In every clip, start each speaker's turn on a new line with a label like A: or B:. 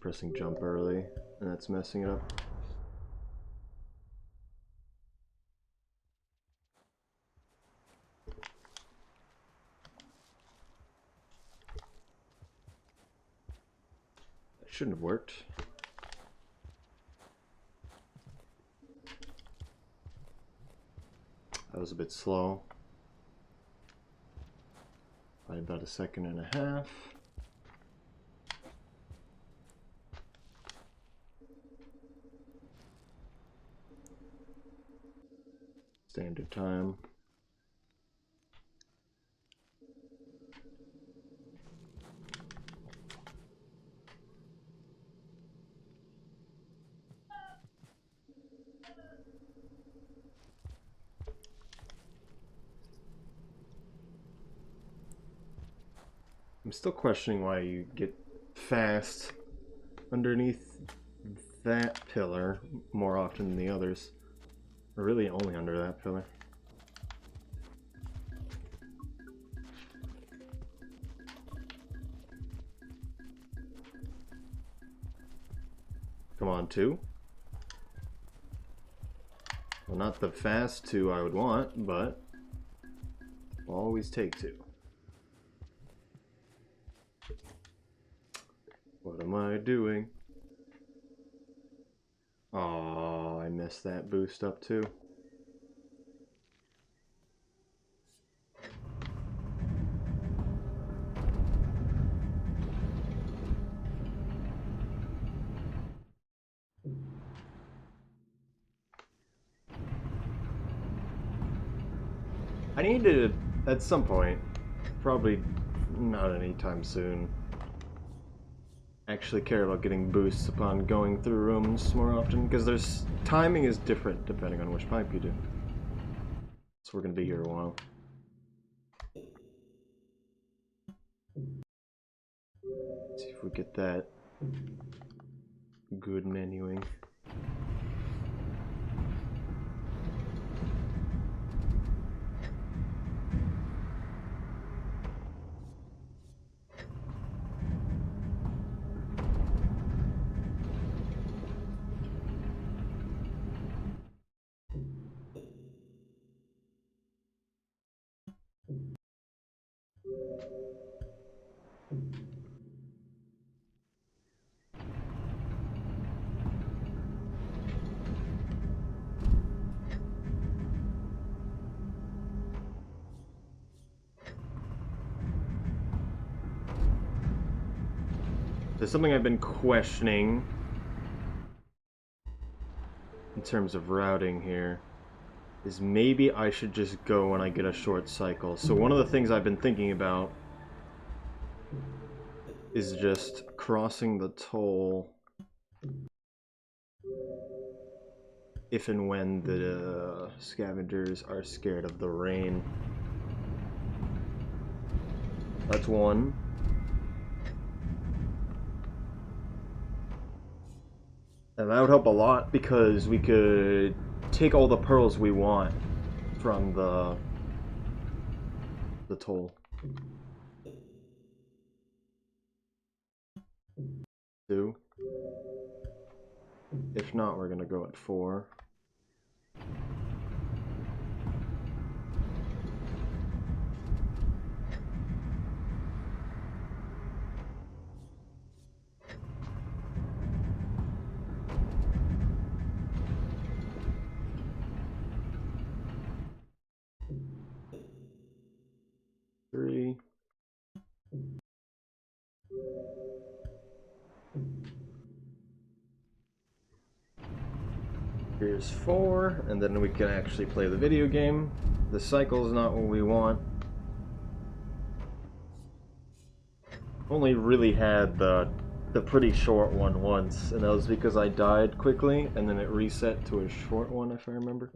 A: pressing jump early, and that's messing it up. That shouldn't have worked. That was a bit slow. By about a second and a half. Standard time. I'm still questioning why you get fast underneath that pillar more often than the others. Or really only under that pillar. Come on, 2. Well, not the fast 2 I would want, but I'll always take 2. What am I doing? Oh, I messed that boost up too. I need to, at some point, probably not anytime soon, actually care about getting boosts upon going through rooms more often, because there's timing is different depending on which pipe you do. So we're gonna be here a while. Let's see if we get that good menuing. There's something I've been questioning in terms of routing here, is maybe I should just go when I get a short cycle. So one of the things I've been thinking about is just crossing the toll if and when the scavengers are scared of the rain. That's one. And that would help a lot because we could take all the pearls we want from the toll. 2. If not, we're gonna go at 4. Three. Here's 4, and then we can actually play the video game. The cycle's not what we want. Only really had the pretty short one once, and that was because I died quickly, and then it reset to a short one, if I remember.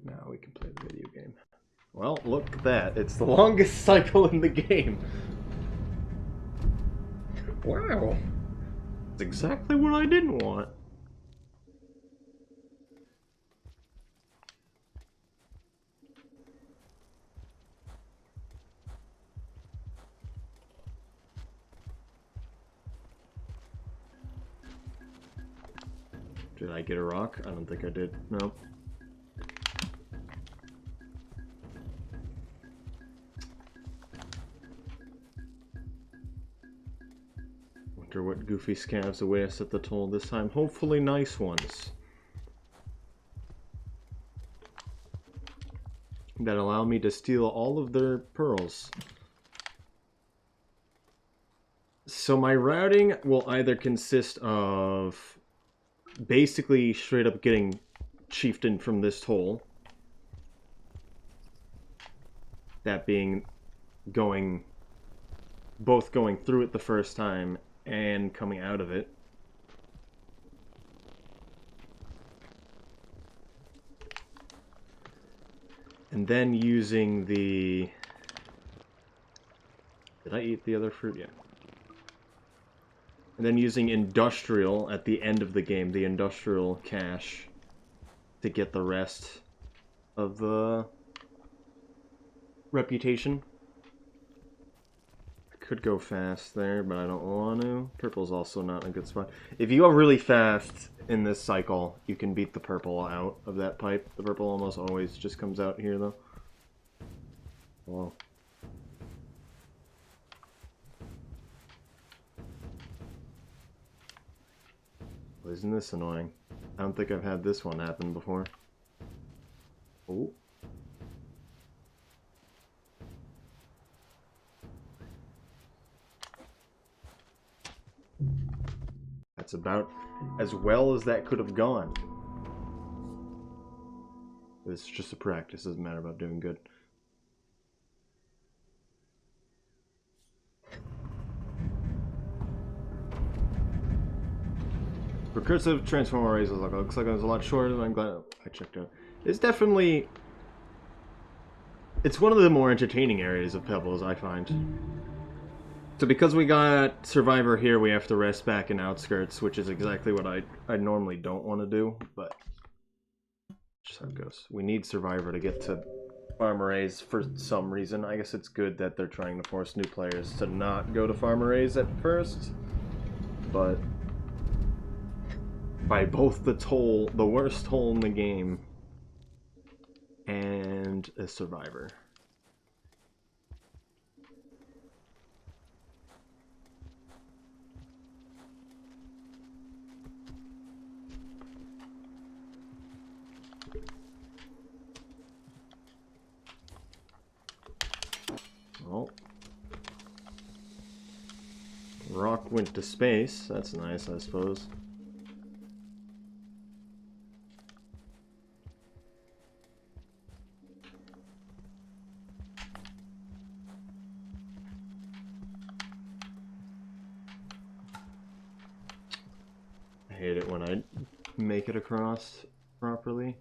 A: Now we can play the video game. Well, look at that. It's the longest cycle in the game. Wow. It's exactly what I didn't want. Did I get a rock? I don't think I did. No. Wonder what goofy scavs await us at the toll this time. Hopefully nice ones. That allow me to steal all of their pearls. So my routing will either consist of basically straight up getting chieftain from this toll. That being both going through it the first time and coming out of it. And then using the... Did I eat the other fruit? Yeah. And then using industrial at the end of the game, the industrial cache, to get the rest of the reputation. I could go fast there, but I don't want to. Purple's also not a good spot. If you go really fast in this cycle, you can beat the purple out of that pipe. The purple almost always just comes out here, though. Whoa. Well, isn't this annoying? I don't think I've had this one happen before. Oh. That's about as well as that could have gone. This is just a practice, doesn't matter about doing good. Recursive transform arrays looks like it was a lot shorter than I'm glad I checked out. It's definitely... It's one of the more entertaining areas of Pebbles, I find. So because we got Survivor here, we have to rest back in Outskirts, which is exactly what I normally don't want to do, but just how it goes. We need Survivor to get to farm arrays for some reason. I guess it's good that they're trying to force new players to not go to farm arrays at first, but by both the toll, the worst toll in the game, and a Survivor. Well, rock went to space. That's nice, I suppose. I hate it when I make it across properly.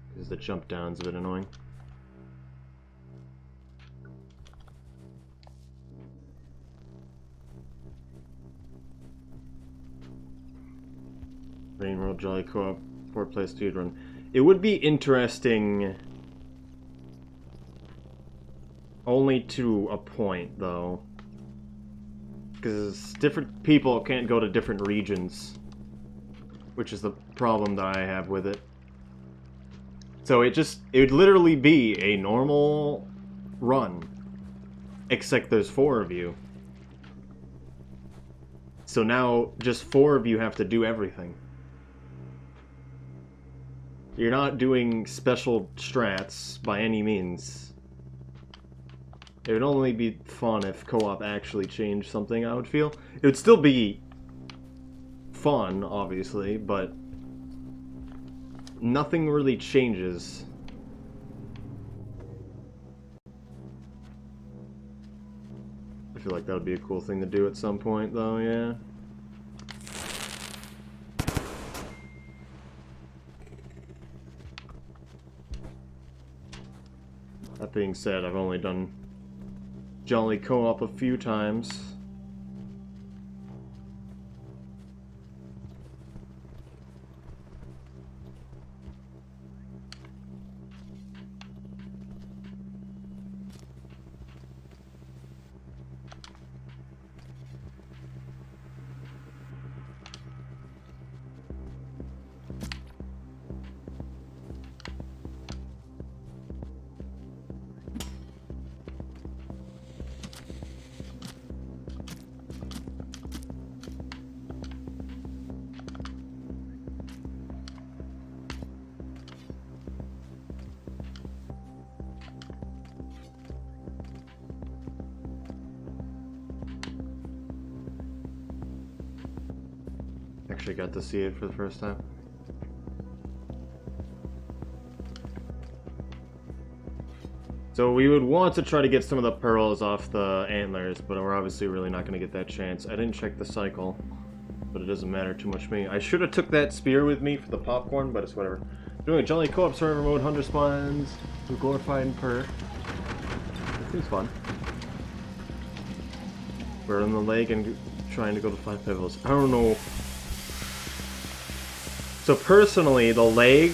A: Because the jump down's a bit annoying. Rain World Jolly Co-op 4-player speedrun. It would be interesting only to a point, though. Because different people can't go to different regions, which is the problem that I have with it. So it would literally be a normal run, except there's 4 of you. So now just 4 of you have to do everything. You're not doing special strats by any means. It would only be fun if co-op actually changed something, I would feel. It would still be fun, obviously, but nothing really changes. I feel like that would be a cool thing to do at some point, though, yeah. That being said, I've only done Jolly Co-op a few times. actually got to see it for the first time. So we would want to try to get some of the pearls off the antlers, but we're obviously really not going to get that chance. I didn't check the cycle, but it doesn't matter too much to me. I should have took that spear with me for the popcorn, but it's whatever. Doing a Jolly Co-op server mode, 100 spawns, to glorified and perk. It seems fun. We're on the lake and trying to go to 5 pebbles. I don't know. So personally, the leg,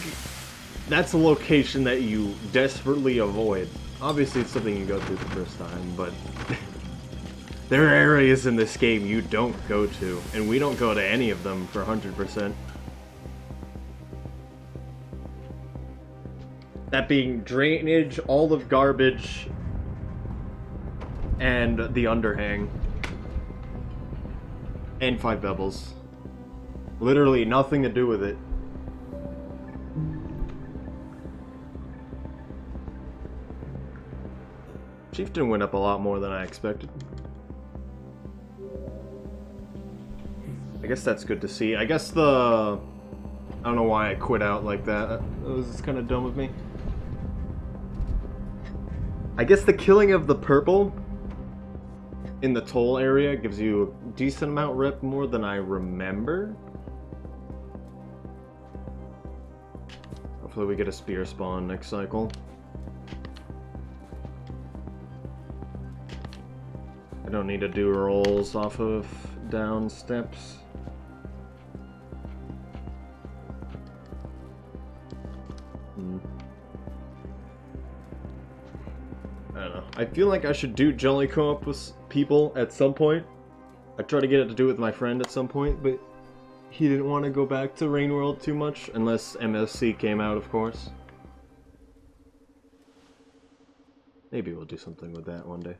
A: that's a location that you desperately avoid. Obviously, it's something you go through the first time, but there are areas in this game you don't go to, and we don't go to any of them for 100%. That being drainage, all of garbage, and the underhang. And 5 pebbles. Literally nothing to do with it. Chieftain went up a lot more than I expected. I guess that's good to see. I guess I don't know why I quit out like that. That was kind of dumb of me. I guess the killing of the purple in the toll area gives you a decent amount rep more than I remember. Hopefully we get a spear spawn next cycle. I don't need to do rolls off of down steps. I don't know. I feel like I should do Jolly Co-op with people at some point. I tried to get it to do it with my friend at some point, but he didn't want to go back to Rain World too much, unless MSC came out, of course. Maybe we'll do something with that one day.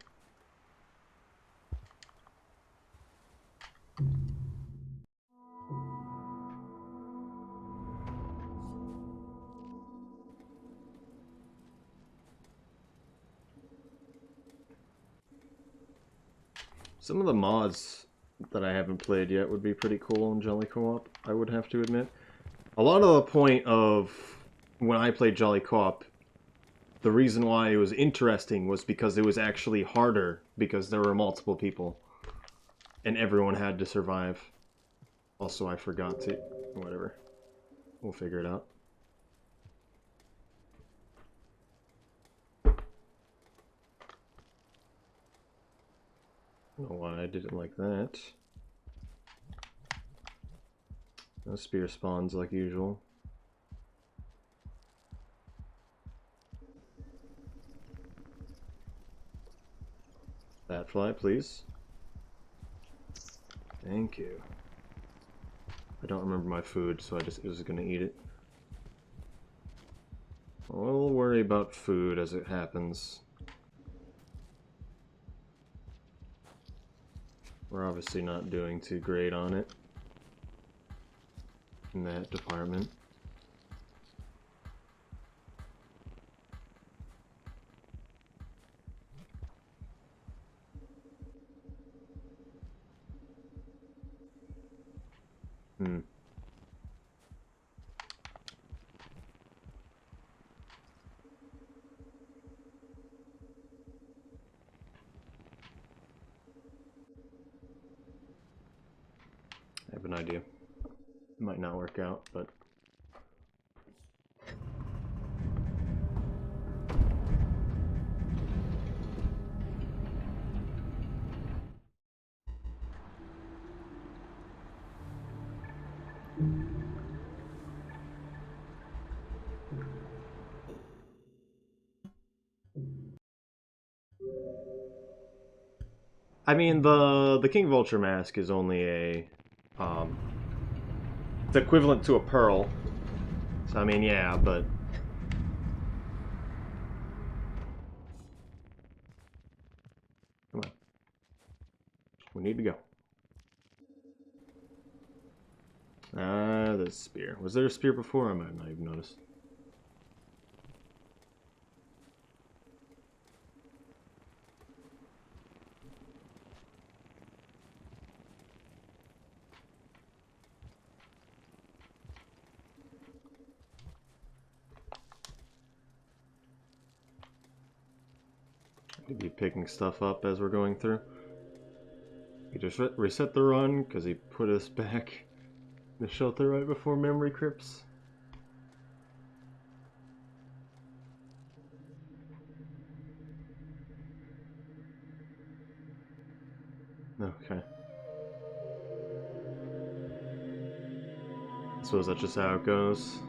A: Some of the mods that I haven't played yet would be pretty cool in Jolly Co-op, I would have to admit. A lot of the point of when I played Jolly Co-op, the reason why it was interesting was because it was actually harder because there were multiple people and everyone had to survive. Also, I forgot to... whatever. We'll figure it out. I don't know why I did it like that. No spear spawns like usual. Bat fly, please. Thank you. I don't remember my food, so I just was gonna eat it. We'll worry about food as it happens. We're obviously not doing too great on it in that department. I have an idea. It might not work out, but... I mean, the King Vulture mask is only a... it's equivalent to a pearl. So, I mean, yeah, but... Come on. We need to go. The spear. Was there a spear before? I might not even notice. to be picking stuff up as we're going through. He just reset the run because he put us back in the shelter right before memory crypts. Okay. So is that just how it goes?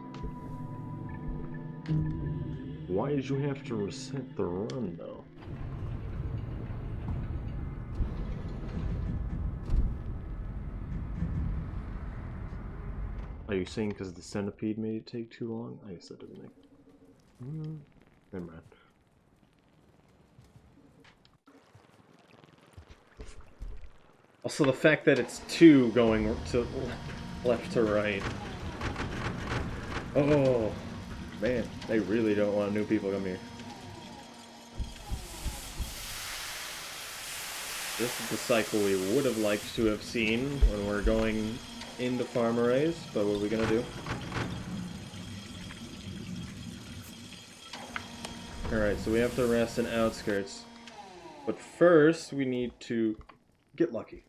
A: Why did you have to reset the run, though? Are you saying because the centipede made it take too long? I guess that doesn't make... Never mind. Also, the fact that it's 2 going to left to right. Oh, man. They really don't want new people come here. This is the cycle we would have liked to have seen when we're going into farm arrays, but what are we gonna do? Alright, so we have to rest in outskirts. But first, we need to get lucky.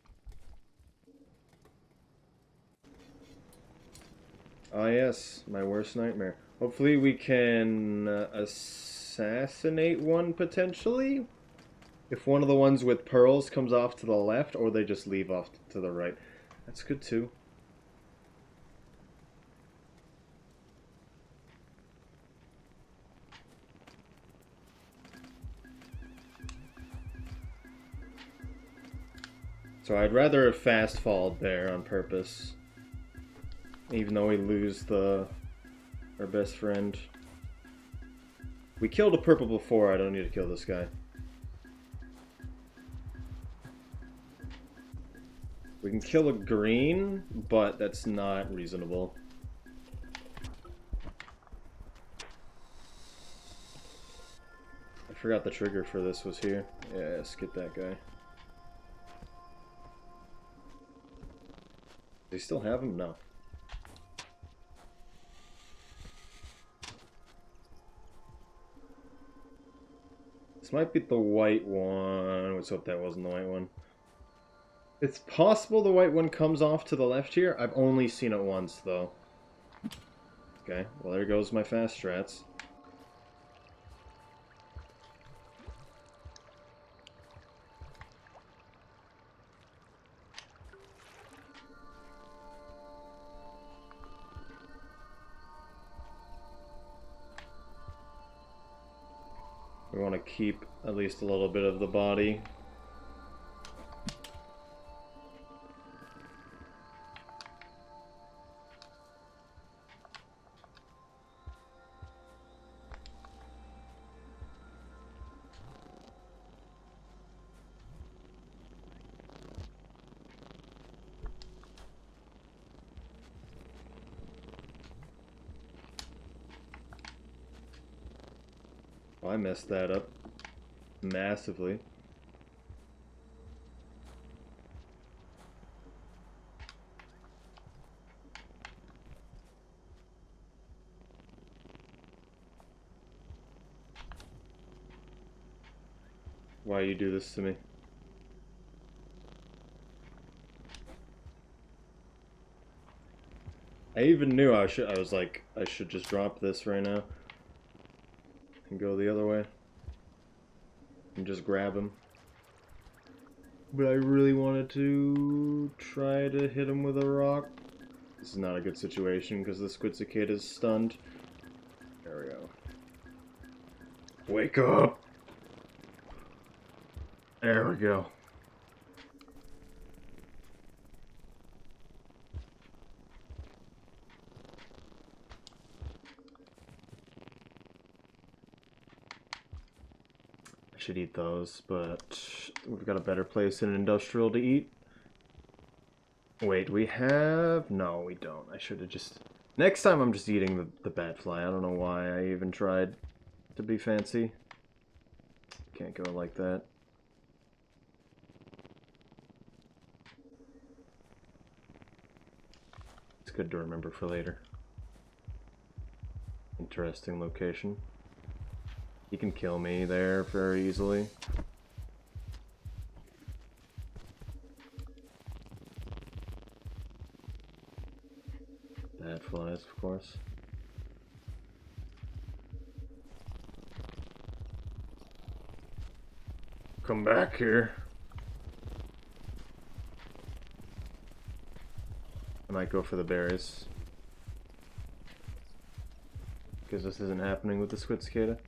A: Ah yes, my worst nightmare. Hopefully we can assassinate one, potentially? If one of the ones with pearls comes off to the left, or they just leave off to the right. That's good too. So I'd rather have fast falled there on purpose. Even though we lose our best friend. We killed a purple before, I don't need to kill this guy. We can kill a green, but that's not reasonable. I forgot the trigger for this was here. Yeah, skip that guy. Do they still have him? No. This might be the white one. Let's hope that wasn't the white one. It's possible the white one comes off to the left here. I've only seen it once, though. Okay, well there goes my fast strats. We want to keep at least a little bit of the body. Oh, I messed that up massively. Why you do this to me? I even knew I was like, I should just drop this right now. And go the other way. And just grab him. But I really wanted to try to hit him with a rock. This is not a good situation because the squid cicada is stunned. There we go. Wake up! There we go. I should eat those, but we've got a better place in industrial to eat. Wait, we have... No, we don't. I should have just... Next time I'm just eating the bat fly. I don't know why I even tried to be fancy. Can't go like that. It's good to remember for later. Interesting location. He can kill me there very easily. Bad flies, of course. Come back here. I might go for the berries. Because this isn't happening with the squid cicada.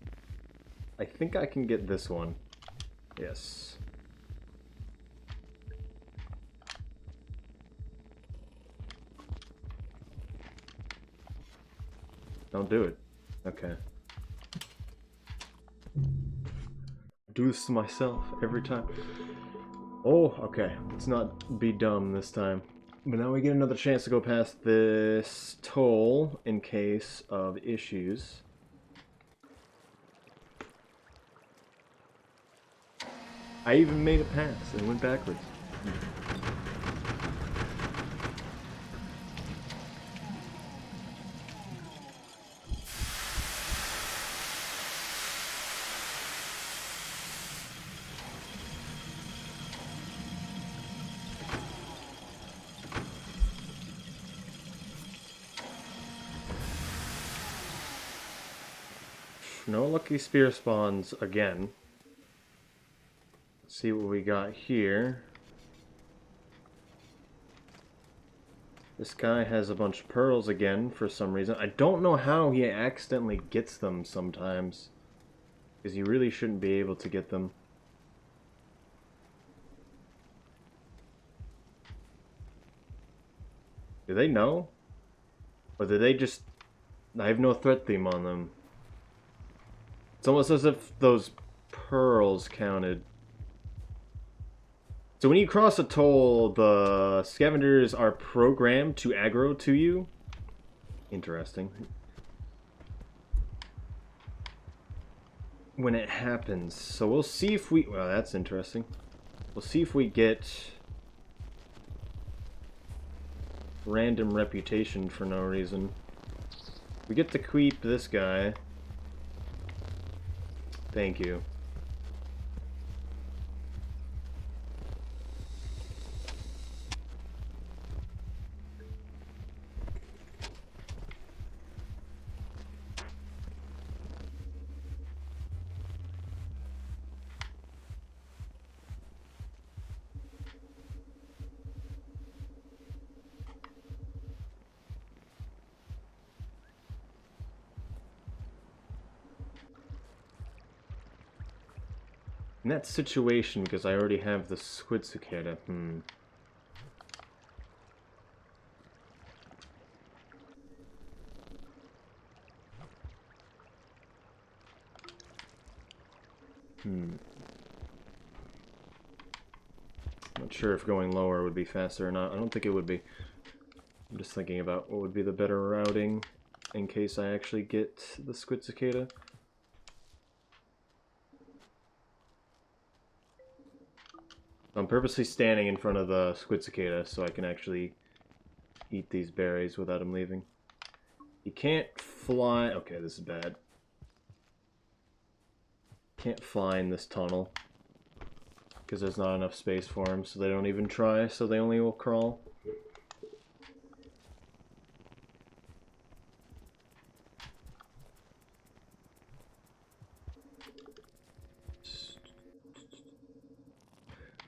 A: I think I can get this one. Yes. Don't do it. Okay. Do this to myself every time. Oh, okay. Let's not be dumb this time. But now we get another chance to go past this toll in case of issues. I even made a pass and went backwards. No lucky spear spawns again. Let's see what we got here. This guy has a bunch of pearls again for some reason. I don't know how he accidentally gets them sometimes. Because you really shouldn't be able to get them. Do they know? Or do they just... I have no threat theme on them. It's almost as if those pearls counted. So when you cross a toll, the scavengers are programmed to aggro to you. Interesting. When it happens. So we'll see if we... Well, that's interesting. We'll see if we get... random reputation for no reason. We get to keep this guy. Thank you. In that situation, because I already have the squid cicada, Not sure if going lower would be faster or not. I don't think it would be. I'm just thinking about what would be the better routing in case I actually get the squid cicada. I'm purposely standing in front of the squid cicada so I can actually eat these berries without him leaving. He can't fly... Okay, this is bad. Can't fly in this tunnel because there's not enough space for him, so they don't even try, so they only will crawl.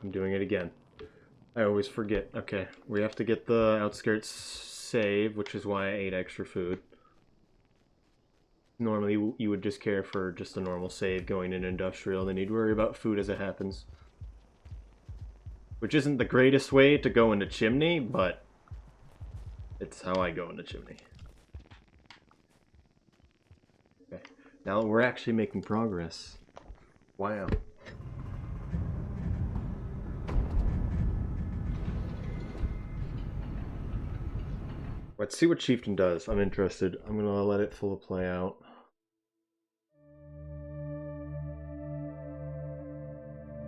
A: I'm doing it again. I always forget. Okay, we have to get the outskirts save, which is why I ate extra food. Normally, you would just care for just a normal save going in industrial, then you'd worry about food as it happens. Which isn't the greatest way to go into chimney, but it's how I go into chimney. Okay, now we're actually making progress. Wow. Let's see what Chieftain does. I'm interested. I'm gonna let it full play out.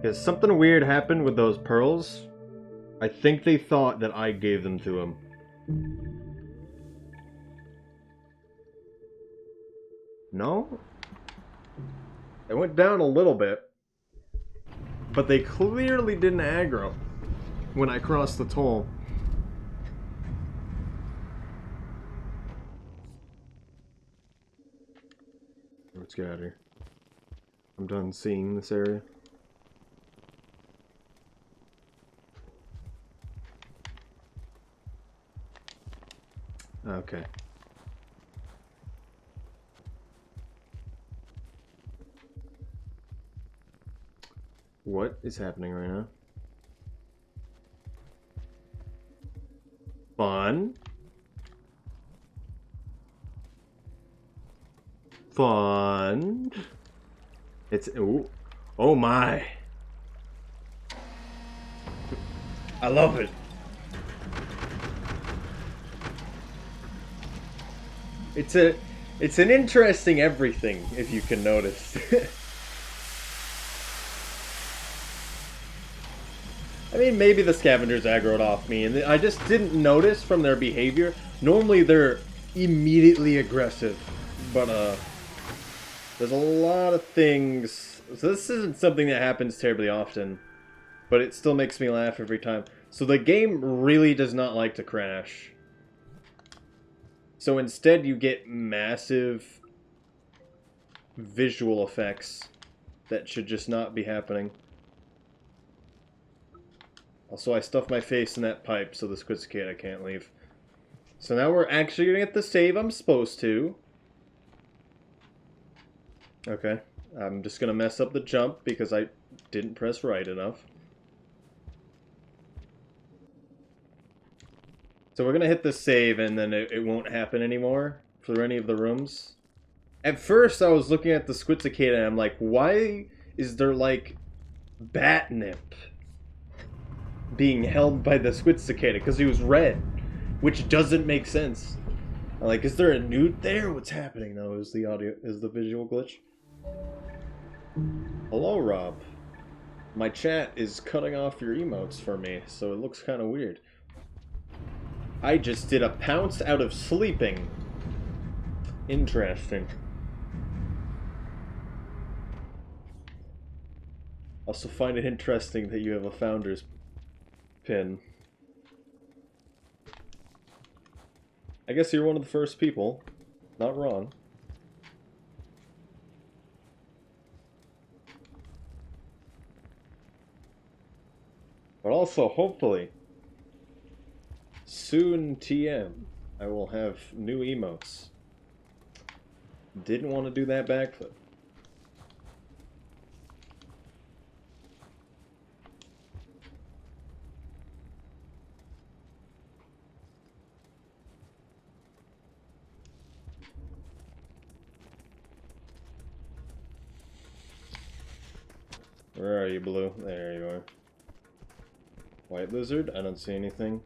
A: Because something weird happened with those pearls. I think they thought that I gave them to him. No? It went down a little bit, but they clearly didn't aggro when I crossed the toll. Let's get out of here. I'm done seeing this area. Okay. What is happening right now? Fun. Fun. It's... Ooh. Oh my. I love it. It's an interesting everything, if you can notice. I mean, maybe the scavengers aggroed off me, and I just didn't notice from their behavior. Normally, they're immediately aggressive, but there's a lot of things. So this isn't something that happens terribly often, but it still makes me laugh every time. So the game really does not like to crash. So instead, you get massive visual effects that should just not be happening. Also, I stuffed my face in that pipe, so the squid cicada can't leave. So now we're actually gonna get the save I'm supposed to. Okay. I'm just gonna mess up the jump because I didn't press right enough. So we're gonna hit the save and then it won't happen anymore for any of the rooms. At first I was looking at the squid cicada and I'm like, why is there like batnip being held by the squid cicada? Because he was red, which doesn't make sense. I'm like, is there a newt there? What's happening? No, is the visual glitch? Hello, Rob. My chat is cutting off your emotes for me, so it looks kind of weird. I just did a pounce out of sleeping. Interesting. Also find it interesting that you have a founder's pin. I guess you're one of the first people. Not wrong. But also, hopefully, soon TM, I will have new emotes. Didn't want to do that backflip. Where are you, Blue? There you are. White lizard? I don't see anything.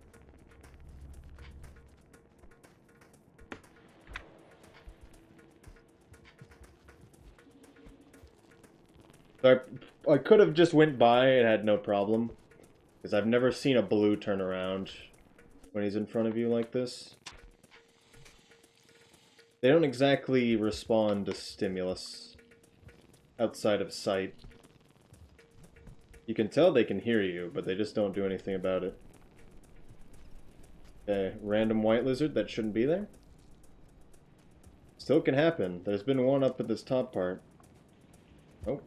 A: So I could have just went by and had no problem. Because I've never seen a blue turn around when he's in front of you like this. They don't exactly respond to stimulus outside of sight. You can tell they can hear you, but they just don't do anything about it. Okay, random white lizard that shouldn't be there. Still can happen. There's been one up at this top part. Oh.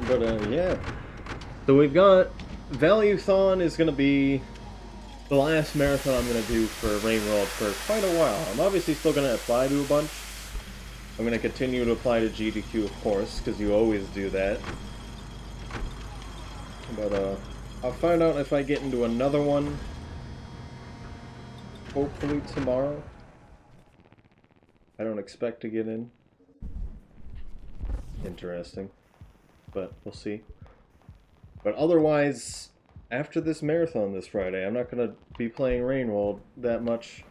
A: But, yeah. So we've got... Valuethon is going to be the last marathon I'm going to do for Rain World for quite a while. I'm obviously still going to apply to a bunch. I'm going to continue to apply to GDQ, of course, because you always do that. But, I'll find out if I get into another one. Hopefully tomorrow. I don't expect to get in. Interesting. But we'll see. But otherwise, after this marathon this Friday, I'm not going to be playing Rainworld that much.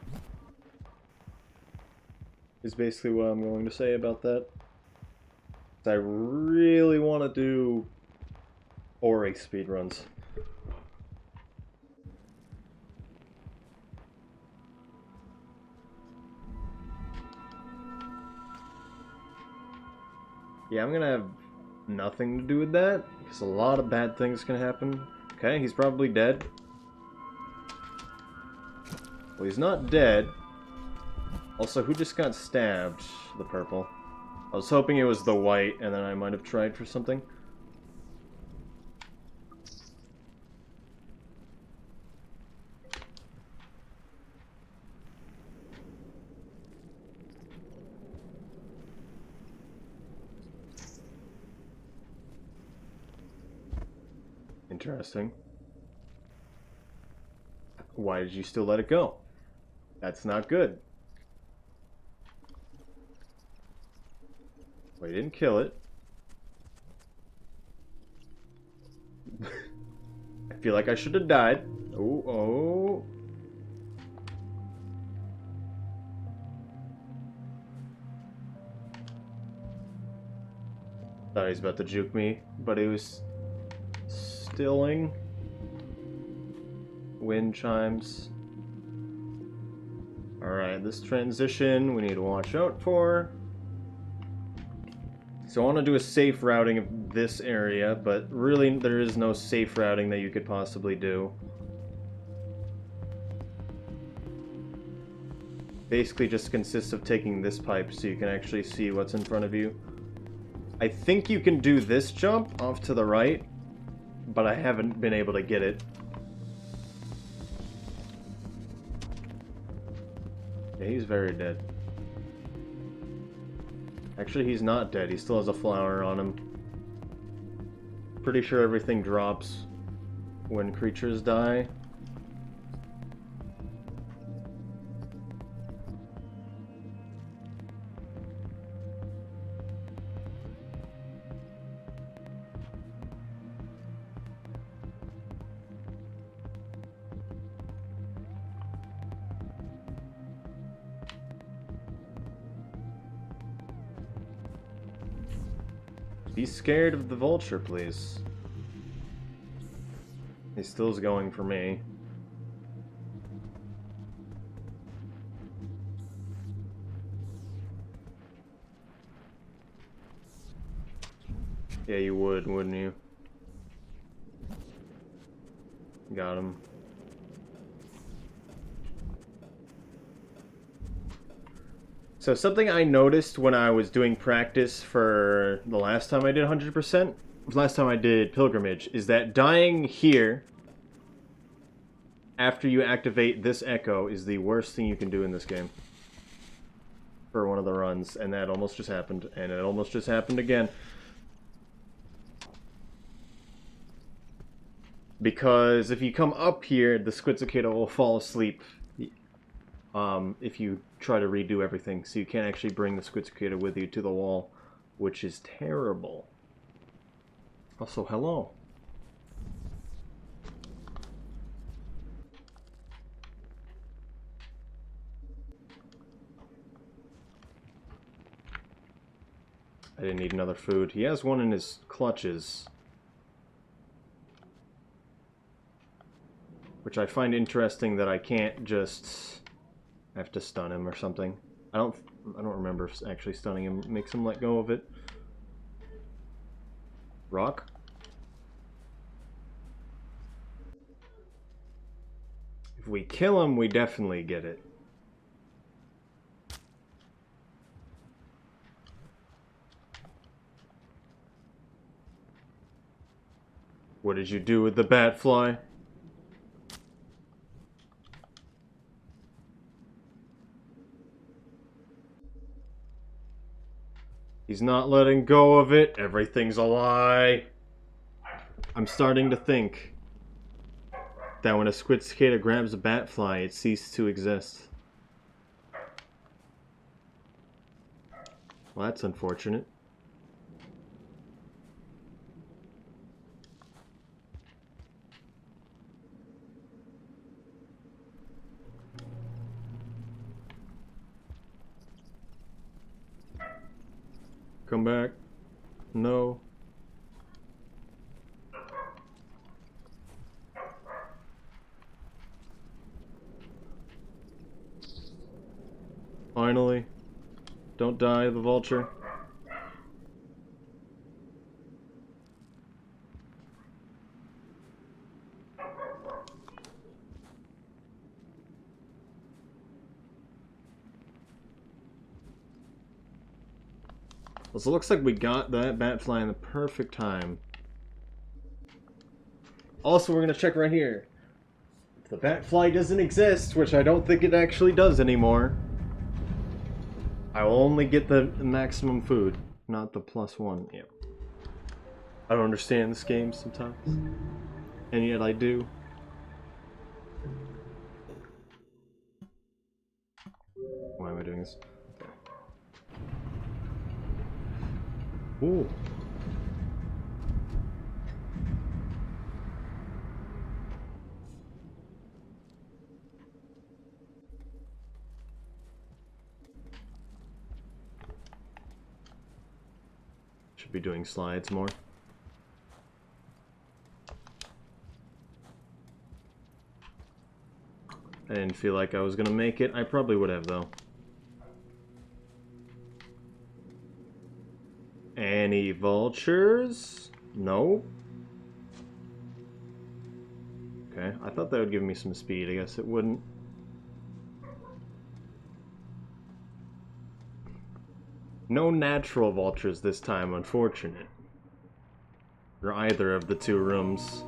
A: Is basically what I'm going to say about that. I really want to do Ori speedruns. Yeah, I'm gonna have nothing to do with that, because a lot of bad things can happen. Okay, he's probably dead. Well, he's not dead. Also, who just got stabbed? The purple. I was hoping it was the white, and then I might have tried for something. Interesting. Why did you still let it go? That's not good. Well, you didn't kill it. I feel like I should have died. Oh, oh. Thought he was about to juke me, but he was stilling. Wind chimes. Alright, this transition we need to watch out for. So I want to do a safe routing of this area, but really there is no safe routing that you could possibly do. Basically just consists of taking this pipe so you can actually see what's in front of you. I think you can do this jump off to the right, but I haven't been able to get it. Yeah, he's very dead. Actually, he's not dead. He still has a flower on him. Pretty sure everything drops when creatures die. Be scared of the vulture, please. He still is going for me. Yeah, you would, wouldn't you? Got him. So something I noticed when I was doing practice for the last time I did 100%, last time I did Pilgrimage, is that dying here after you activate this echo is the worst thing you can do in this game. For one of the runs, and that almost just happened, and it almost just happened again. Because if you come up here, the Squidcicada will fall asleep if you try to redo everything, so you can't actually bring the Squidcicada with you to the wall, which is terrible. Also, hello. I didn't need another food. He has one in his clutches, which I find interesting that I can't just have to stun him or something. I don't remember if actually stunning him makes him let go of it. Rock? If we kill him, we definitely get it. What did you do with the bat fly? He's not letting go of it. Everything's a lie. I'm starting to think that when a Squidcicada grabs a bat fly, it ceases to exist. Well, that's unfortunate. Come back. No. Finally. Don't die, the vulture. Well, so it looks like we got that bat fly in the perfect time. Also, we're going to check right here. If the bat fly doesn't exist, which I don't think it actually does anymore, I will only get the maximum food, not the +1. Yep. I don't understand this game sometimes, and yet I do. Why am I doing this? Ooh. Should be doing slides more. I didn't feel like I was gonna make it. I probably would have, though. Any vultures? No. Okay, I thought that would give me some speed. I guess it wouldn't. No natural vultures this time, unfortunate. For either of the two rooms.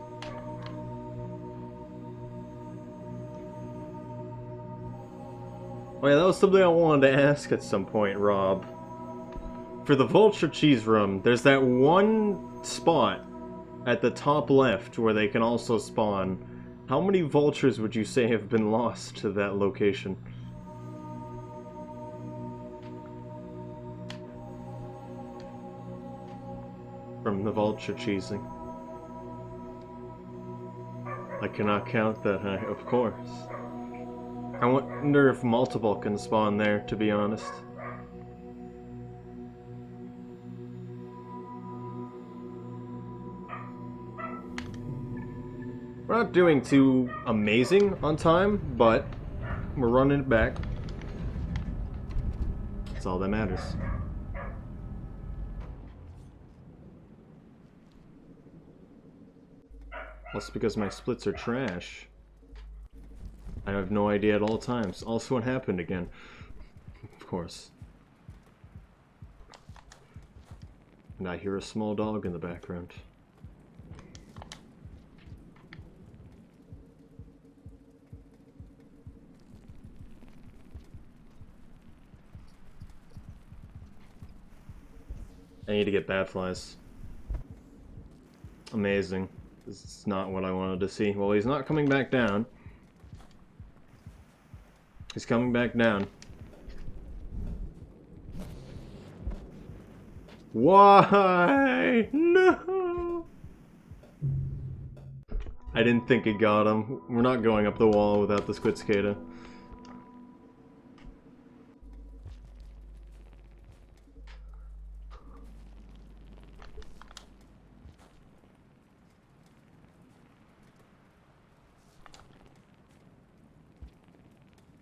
A: Oh yeah, that was something I wanted to ask at some point, Rob. For the vulture cheese room, there's that one spot at the top left where they can also spawn. How many vultures would you say have been lost to that location? From the vulture cheesing. I cannot count that high, of course. I wonder if multiple can spawn there, to be honest. We're not doing too amazing on time, but we're running it back. That's all that matters. That's because my splits are trash. I have no idea at all times. Also, what happened again? Of course. And I hear a small dog in the background. I need to get bat flies. Amazing. This is not what I wanted to see. Well, he's not coming back down. He's coming back down. Why? No! I didn't think it got him. We're not going up the wall without the squid cicada.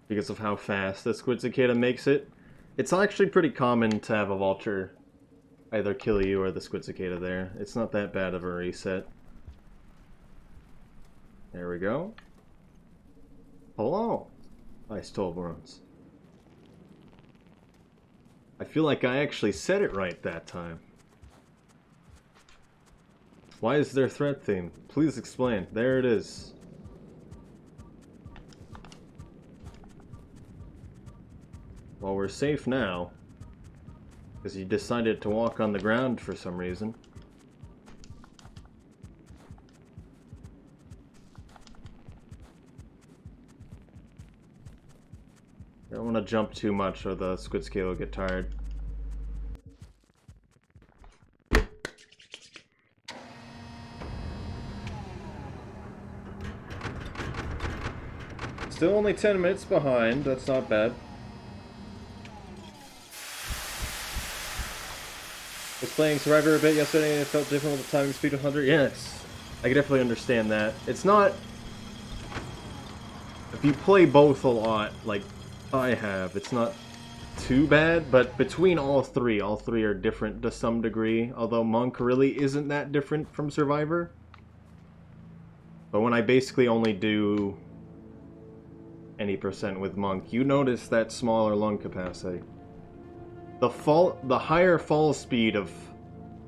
A: Because of how fast the squid cicada makes it. It's actually pretty common to have a vulture either kill you or the squid cicada there. It's not that bad of a reset. There we go. Hello, Ice Toblerones. I feel like I actually said it right that time. Why is there threat theme? Please explain. There it is. Well, we're safe now. Because he decided to walk on the ground for some reason. I don't want to jump too much or the squid scale will get tired. Still only 10 minutes behind, that's not bad. Was playing Survivor a bit yesterday and it felt different with the timing speed of 100. Yes, I can definitely understand that. It's not... If you play both a lot, like I have, it's not too bad, but between all three are different to some degree, although Monk really isn't that different from Survivor. But when I basically only do any percent with Monk, you notice that smaller lung capacity. The higher fall speed of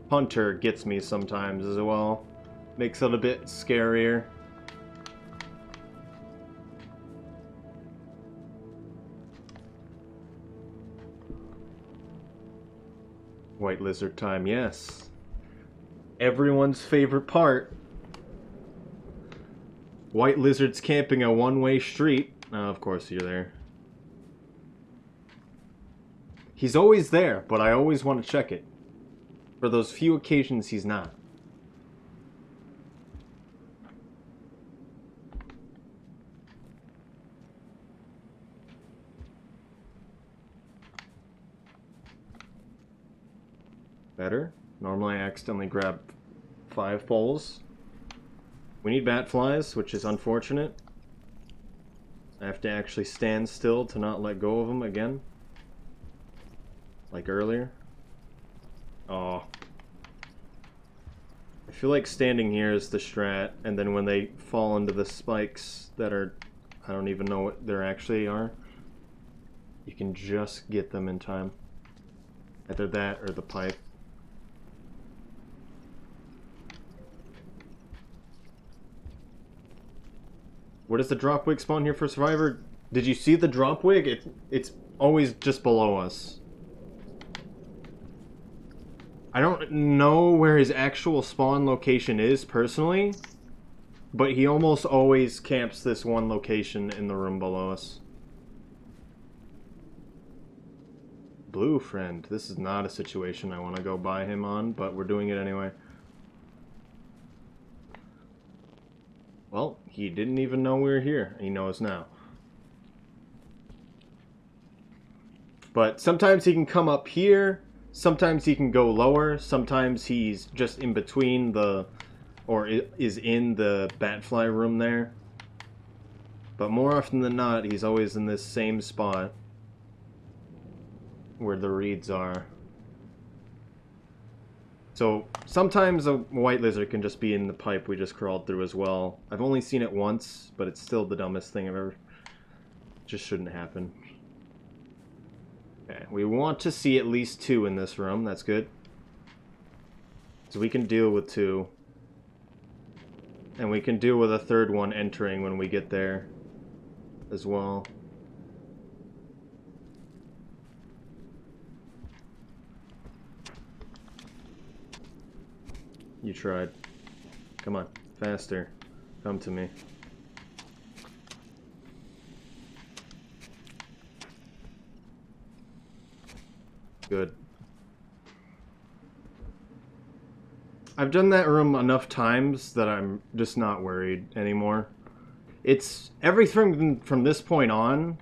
A: Hunter gets me sometimes as well. Makes it a bit scarier. White lizard time, yes. Everyone's favorite part. White lizards camping a one-way street. Of course you're there. He's always there, but I always want to check it. For those few occasions he's not. Better. Normally I accidentally grab 5 poles. We need bat flies, which is unfortunate. I have to actually stand still to not let go of them again. Like earlier. Oh. I feel like standing here is the strat, and then when they fall into the spikes that are... I don't even know what they actually are. You can just get them in time. Either that or the pipe. What does the drop wig spawn here for Survivor? Did you see the drop wig? It's always just below us. I don't know where his actual spawn location is personally, but he almost always camps this one location in the room below us. Blue friend. This is not a situation I want to go by him on, but we're doing it anyway. Well, he didn't even know we were here. He knows now. But sometimes he can come up here, sometimes he can go lower, sometimes he's just in between the... or is in the batfly room there. But more often than not, he's always in this same spot where the reeds are. So sometimes a white lizard can just be in the pipe we just crawled through as well. I've only seen it once, but it's still the dumbest thing I've ever... just shouldn't happen. Okay, we want to see at least 2 in this room. That's good. So we can deal with 2. And we can deal with a 3rd one entering when we get there as well. You tried. Come on, faster. Come to me. Good. I've done that room enough times that I'm just not worried anymore. It's everything from this point on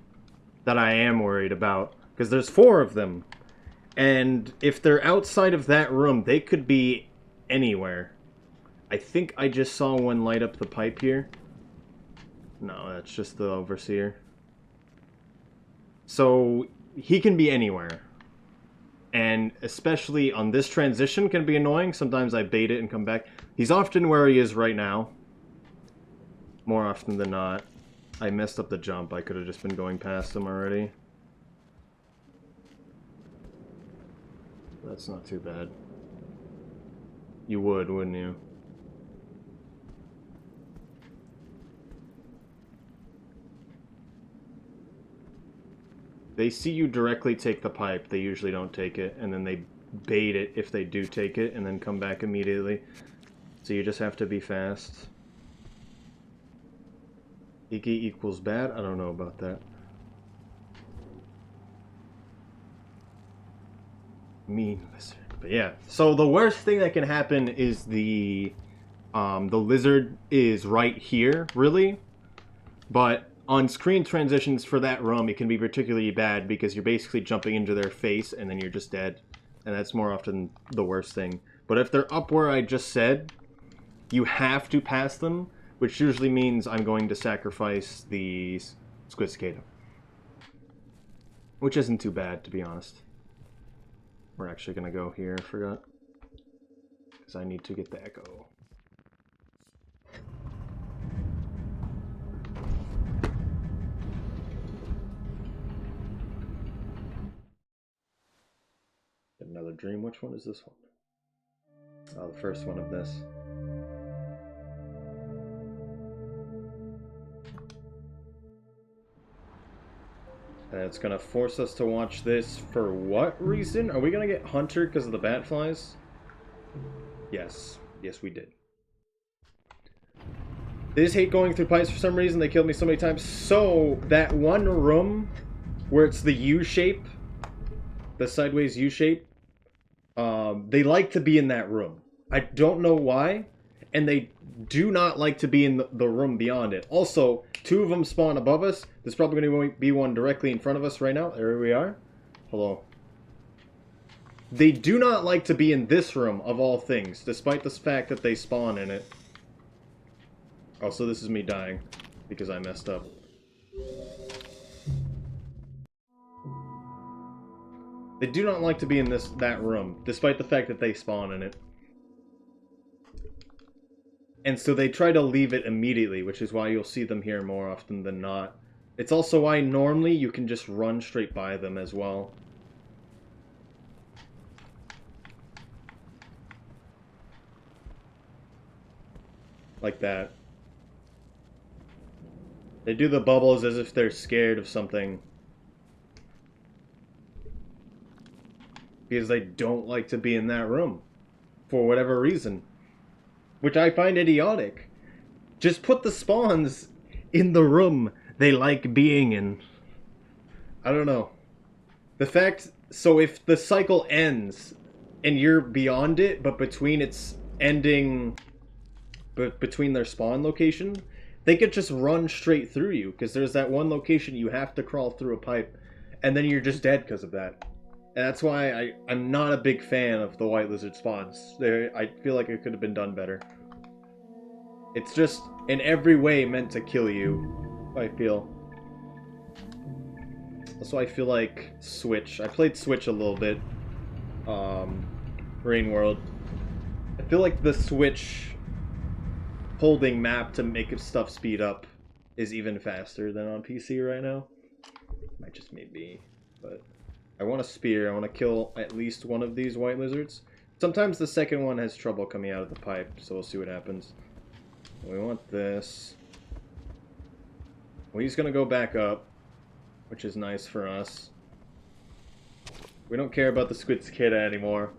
A: that I am worried about, because there's 4 of them. And if they're outside of that room, they could be anywhere. I think I just saw one light up the pipe here. No, that's just the overseer. So he can be anywhere. And especially on this transition can be annoying. Sometimes I bait it and come back. He's often where he is right now. More often than not. I messed up the jump. I could have just been going past him already. That's not too bad. You would, wouldn't you? They see you directly take the pipe, they usually don't take it, and then they bait it if they do take it, and then come back immediately. So you just have to be fast. Iki equals bad? I don't know about that. Mean lizard. But yeah, so the worst thing that can happen is the lizard is right here, really. But on screen transitions for that room, it can be particularly bad because you're basically jumping into their face and then you're just dead. And that's more often the worst thing. But if they're up where I just said, you have to pass them, which usually means I'm going to sacrifice the squid cicada. Which isn't too bad, to be honest. We're actually going to go here, I forgot. Because I need to get the echo. Another dream. Which one is this one? Oh, the first one of this. And it's gonna force us to watch this for what reason? Are we gonna get Hunter because of the bat flies? Yes. Yes, we did. They just hate going through pipes for some reason. They killed me so many times. So, that one room where it's the U shape, the sideways U shape, they like to be in that room. I don't know why, and they do not like to be in the room beyond it. Also, 2 of them spawn above us. There's probably going to be one directly in front of us right now. There we are. Hello. They do not like to be in this room, of all things, despite the fact that they spawn in it. Also, this is me dying, because I messed up. They do not like to be in that room, despite the fact that they spawn in it. And so they try to leave it immediately, which is why you'll see them here more often than not. It's also why normally you can just run straight by them as well. Like that. They do the bubbles as if they're scared of something. Because they don't like to be in that room. For whatever reason. Which I find idiotic. Just put the spawns in the room they like being in. I don't know. The fact... So if the cycle ends and you're beyond it, but between its ending... But between their spawn location, they could just run straight through you. Because there's that one location you have to crawl through a pipe. And then you're just dead because of that. And that's why I'm not a big fan of the white lizard spawns. I feel like it could have been done better. It's just, in every way, meant to kill you, I feel. Also, I feel like Switch. I played Switch a little bit. Rain World. I feel like the Switch holding map to make stuff speed up is even faster than on PC right now. Might just maybe, but... I want a spear. I want to kill at least one of these white lizards. Sometimes the second one has trouble coming out of the pipe, so we'll see what happens. We want this. Well, he's going to go back up, which is nice for us. We don't care about the squid cicada anymore.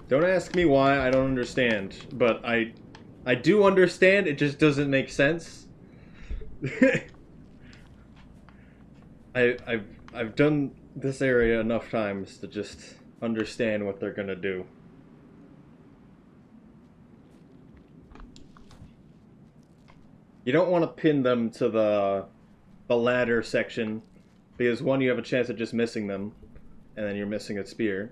A: Don't ask me why, I don't understand. But I do understand, it just doesn't make sense. I've done this area enough times to just understand what they're gonna do. You don't want to pin them to the ladder section, because one, you have a chance of just missing them, and then you're missing a spear.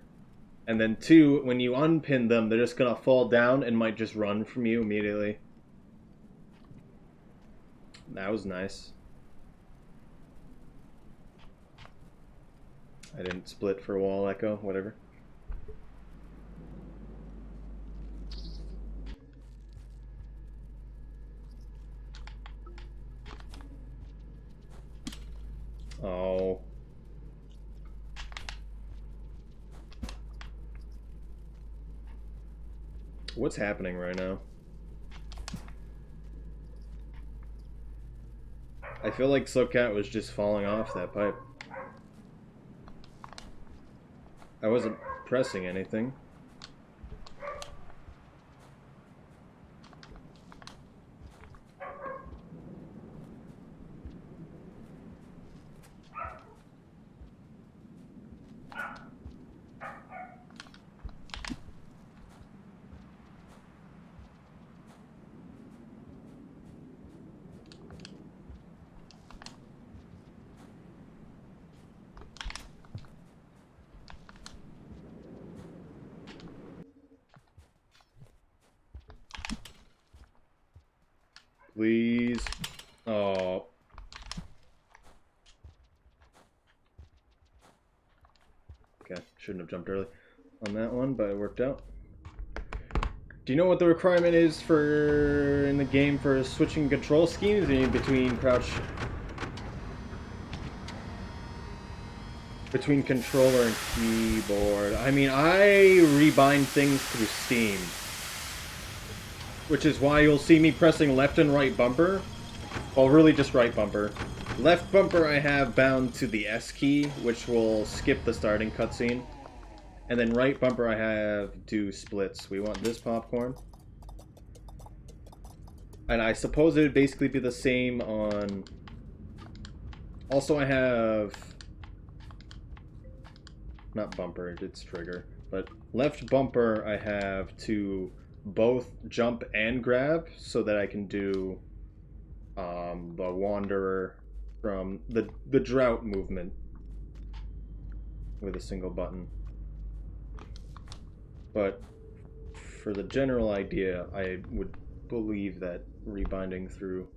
A: And then 2, when you unpin them, they're just gonna fall down and might just run from you immediately. That was nice. I didn't split for wall echo, whatever. Oh. What's happening right now? I feel like Subcat was just falling off that pipe. I wasn't pressing anything. Please. Oh. Okay, shouldn't have jumped early on that one, but it worked out. Do you know what the requirement is for in the game for switching control schemes between between controller and keyboard? I mean, I rebind things through Steam, which is why you'll see me pressing left and right bumper. Well, really just right bumper. Left bumper I have bound to the S key, which will skip the starting cutscene. And then right bumper I have do splits. We want this popcorn. And I suppose it would basically be the same on... Also I have... Not bumper, it's trigger. But left bumper I have to both jump and grab so that I can do the Wanderer from the drought movement with a single button. But for the general idea, I would believe that rebinding through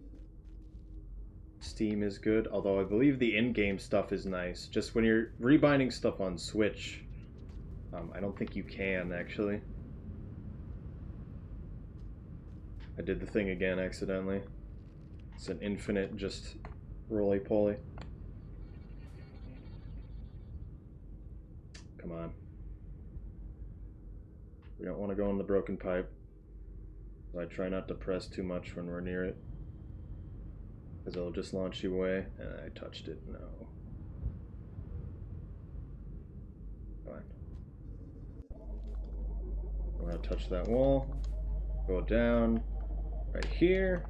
A: Steam is good, although I believe the in-game stuff is nice. Just when you're rebinding stuff on Switch, I don't think you can, actually. I did the thing again accidentally. It's an infinite just roly-poly. Come on. We don't want to go in the broken pipe. So I try not to press too much when we're near it, because it'll just launch you away. And I touched it. No. Come on. I'm going to touch that wall. Go down. Right here.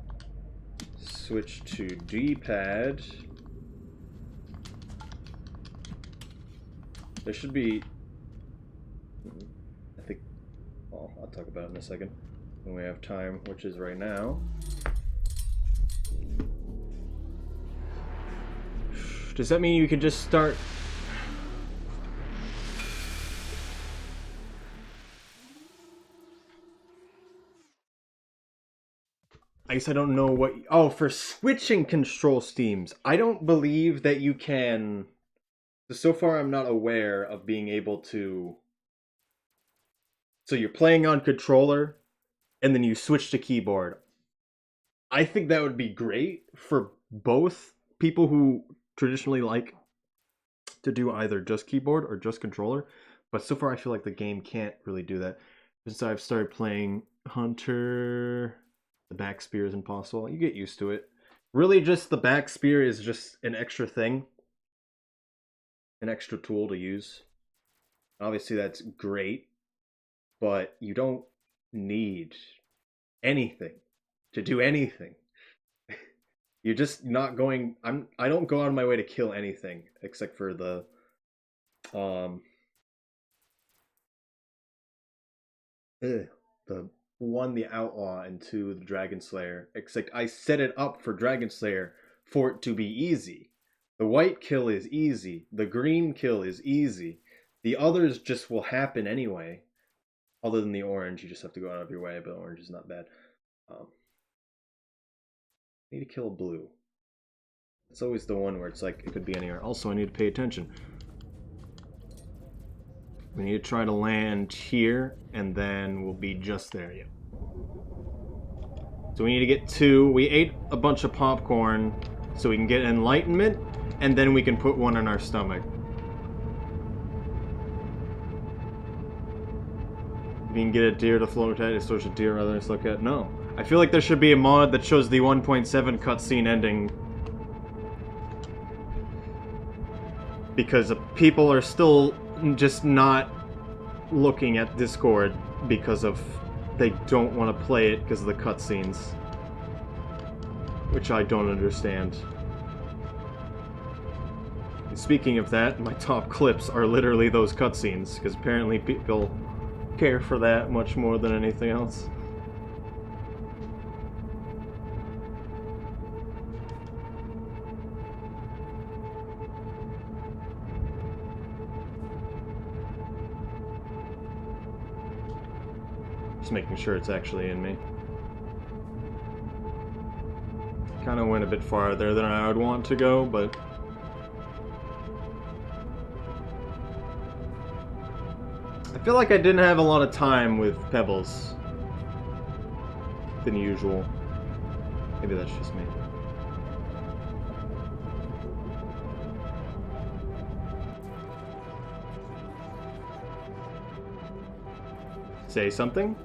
A: Switch to D-pad. There should be... I think... Well, I'll talk about it in a second. When we have time, which is right now. Does that mean you can just start... I guess I don't know what... Oh, for switching control schemes. I don't believe that you can... So far, I'm not aware of being able to... So you're playing on controller, and then you switch to keyboard. I think that would be great for both people who traditionally like to do either just keyboard or just controller. But so far, I feel like the game can't really do that. Since I've started playing Hunter... The back spear is impossible. You get used to it. Really, just the back spear is just an extra thing. An extra tool to use. Obviously, that's great. But you don't need anything to do anything. You're just not going... I don't go out of my way to kill anything. Except for the... the... One, the Outlaw, and two, the Dragon Slayer. Except I set it up for Dragon Slayer for it to be easy. The white kill is easy. The green kill is easy. The others just will happen anyway. Other than the orange, you just have to go out of your way, but orange is not bad. Need to kill blue. It's always the one where it's like, it could be anywhere. Also, I need to pay attention. We need to try to land here, and then we'll be just there. Yeah. So we need to get 2. We ate a bunch of popcorn, so we can get enlightenment, and then we can put 1 in our stomach. If you can get a deer to float at, it starts a deer rather than look at. No. I feel like there should be a mod that shows the 1.7 cutscene ending. Because people are still just not looking at Discord because of they don't want to play it because of the cutscenes, which I don't understand. And speaking of that, my top clips are literally those cutscenes because apparently people care for that much more than anything else. Making sure it's actually in me. Kind of went a bit farther than I would want to go, but I feel like I didn't have a lot of time with pebbles than usual. Maybe that's just me. Say something?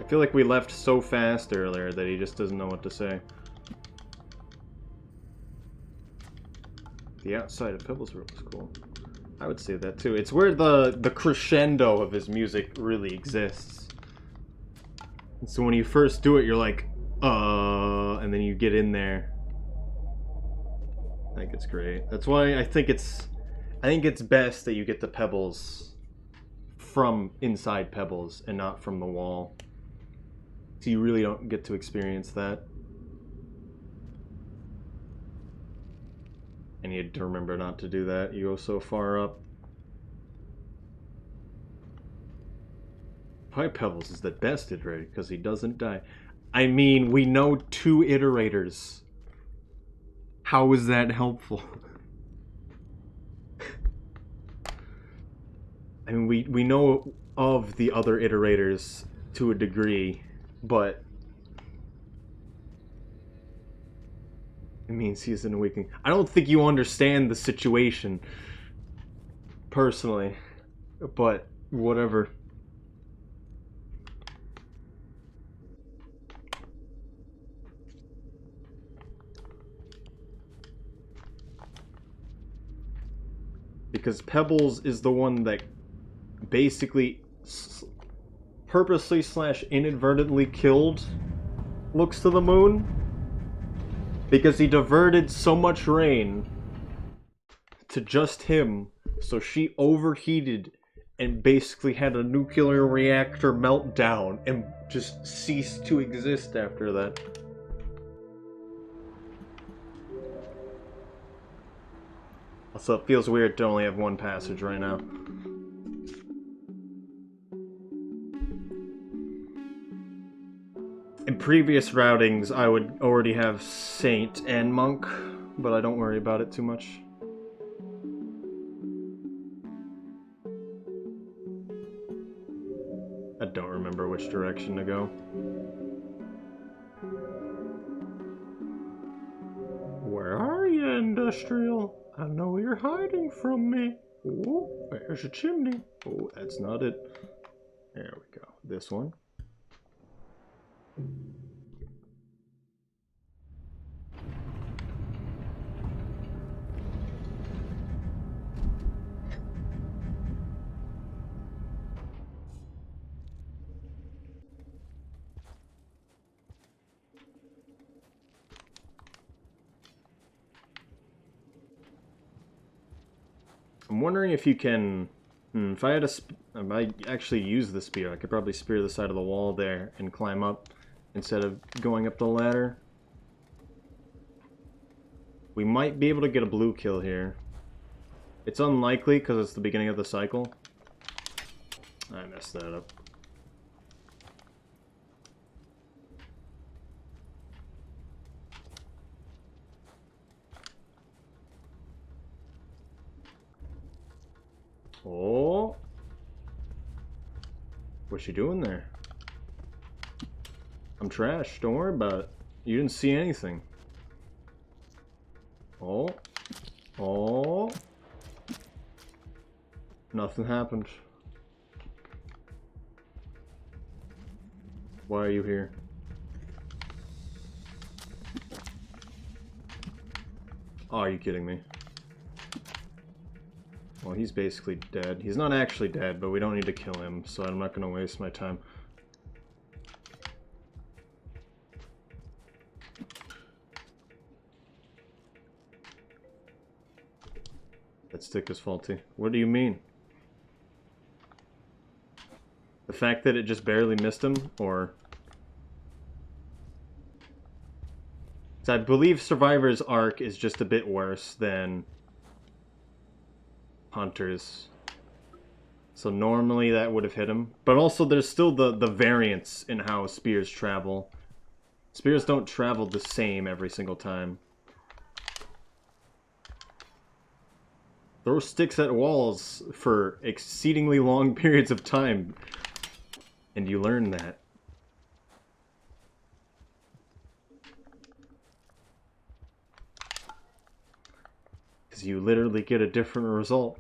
A: I feel like we left so fast earlier that he just doesn't know what to say. The outside of Pebblesville is cool. I would say that too. It's where the crescendo of his music really exists. And so when you first do it, you're like, and then you get in there. I think it's great. That's why I think it's best that you get the pebbles from inside Pebbles and not from the wall. So you really don't get to experience that. And you had to remember not to do that. You go so far up. Probably Pebbles is the best iterator because he doesn't die. I mean, we know 2 iterators. How is that helpful? I mean, we know of the other iterators to a degree, but it means he's an awakening. I don't think you understand the situation, personally, but whatever. Because Pebbles is the one that basically purposely / inadvertently killed Looks to the Moon. Because he diverted so much rain to just him, so she overheated and basically had a nuclear reactor meltdown and just ceased to exist after that. Also, it feels weird to only have one passage right now. In previous routings, I would already have Saint and Monk, but I don't worry about it too much. I don't remember which direction to go. Where are you, Industrial? I know you're hiding from me. Oh, there's a chimney. Oh, that's not it. There we go. This one. I'm wondering if you can... if I had I might actually use the spear. I could probably spear the side of the wall there and climb up instead of going up the ladder. We might be able to get a blue kill here. It's unlikely because it's the beginning of the cycle. I messed that up. Oh. What's she doing there? I'm trash. Don't worry about it. You didn't see anything. Oh. Oh. Nothing happened. Why are you here? Oh, are you kidding me? Well, he's basically dead. He's not actually dead, but we don't need to kill him, so I'm not going to waste my time. That stick is faulty. What do you mean? The fact that it just barely missed him, or... So I believe Survivor's arc is just a bit worse than Hunter's. So normally that would have hit him. But also there's still the variance in how spears travel. Spears don't travel the same every single time. Throw sticks at walls for exceedingly long periods of time. And you learn that. Because you literally get a different result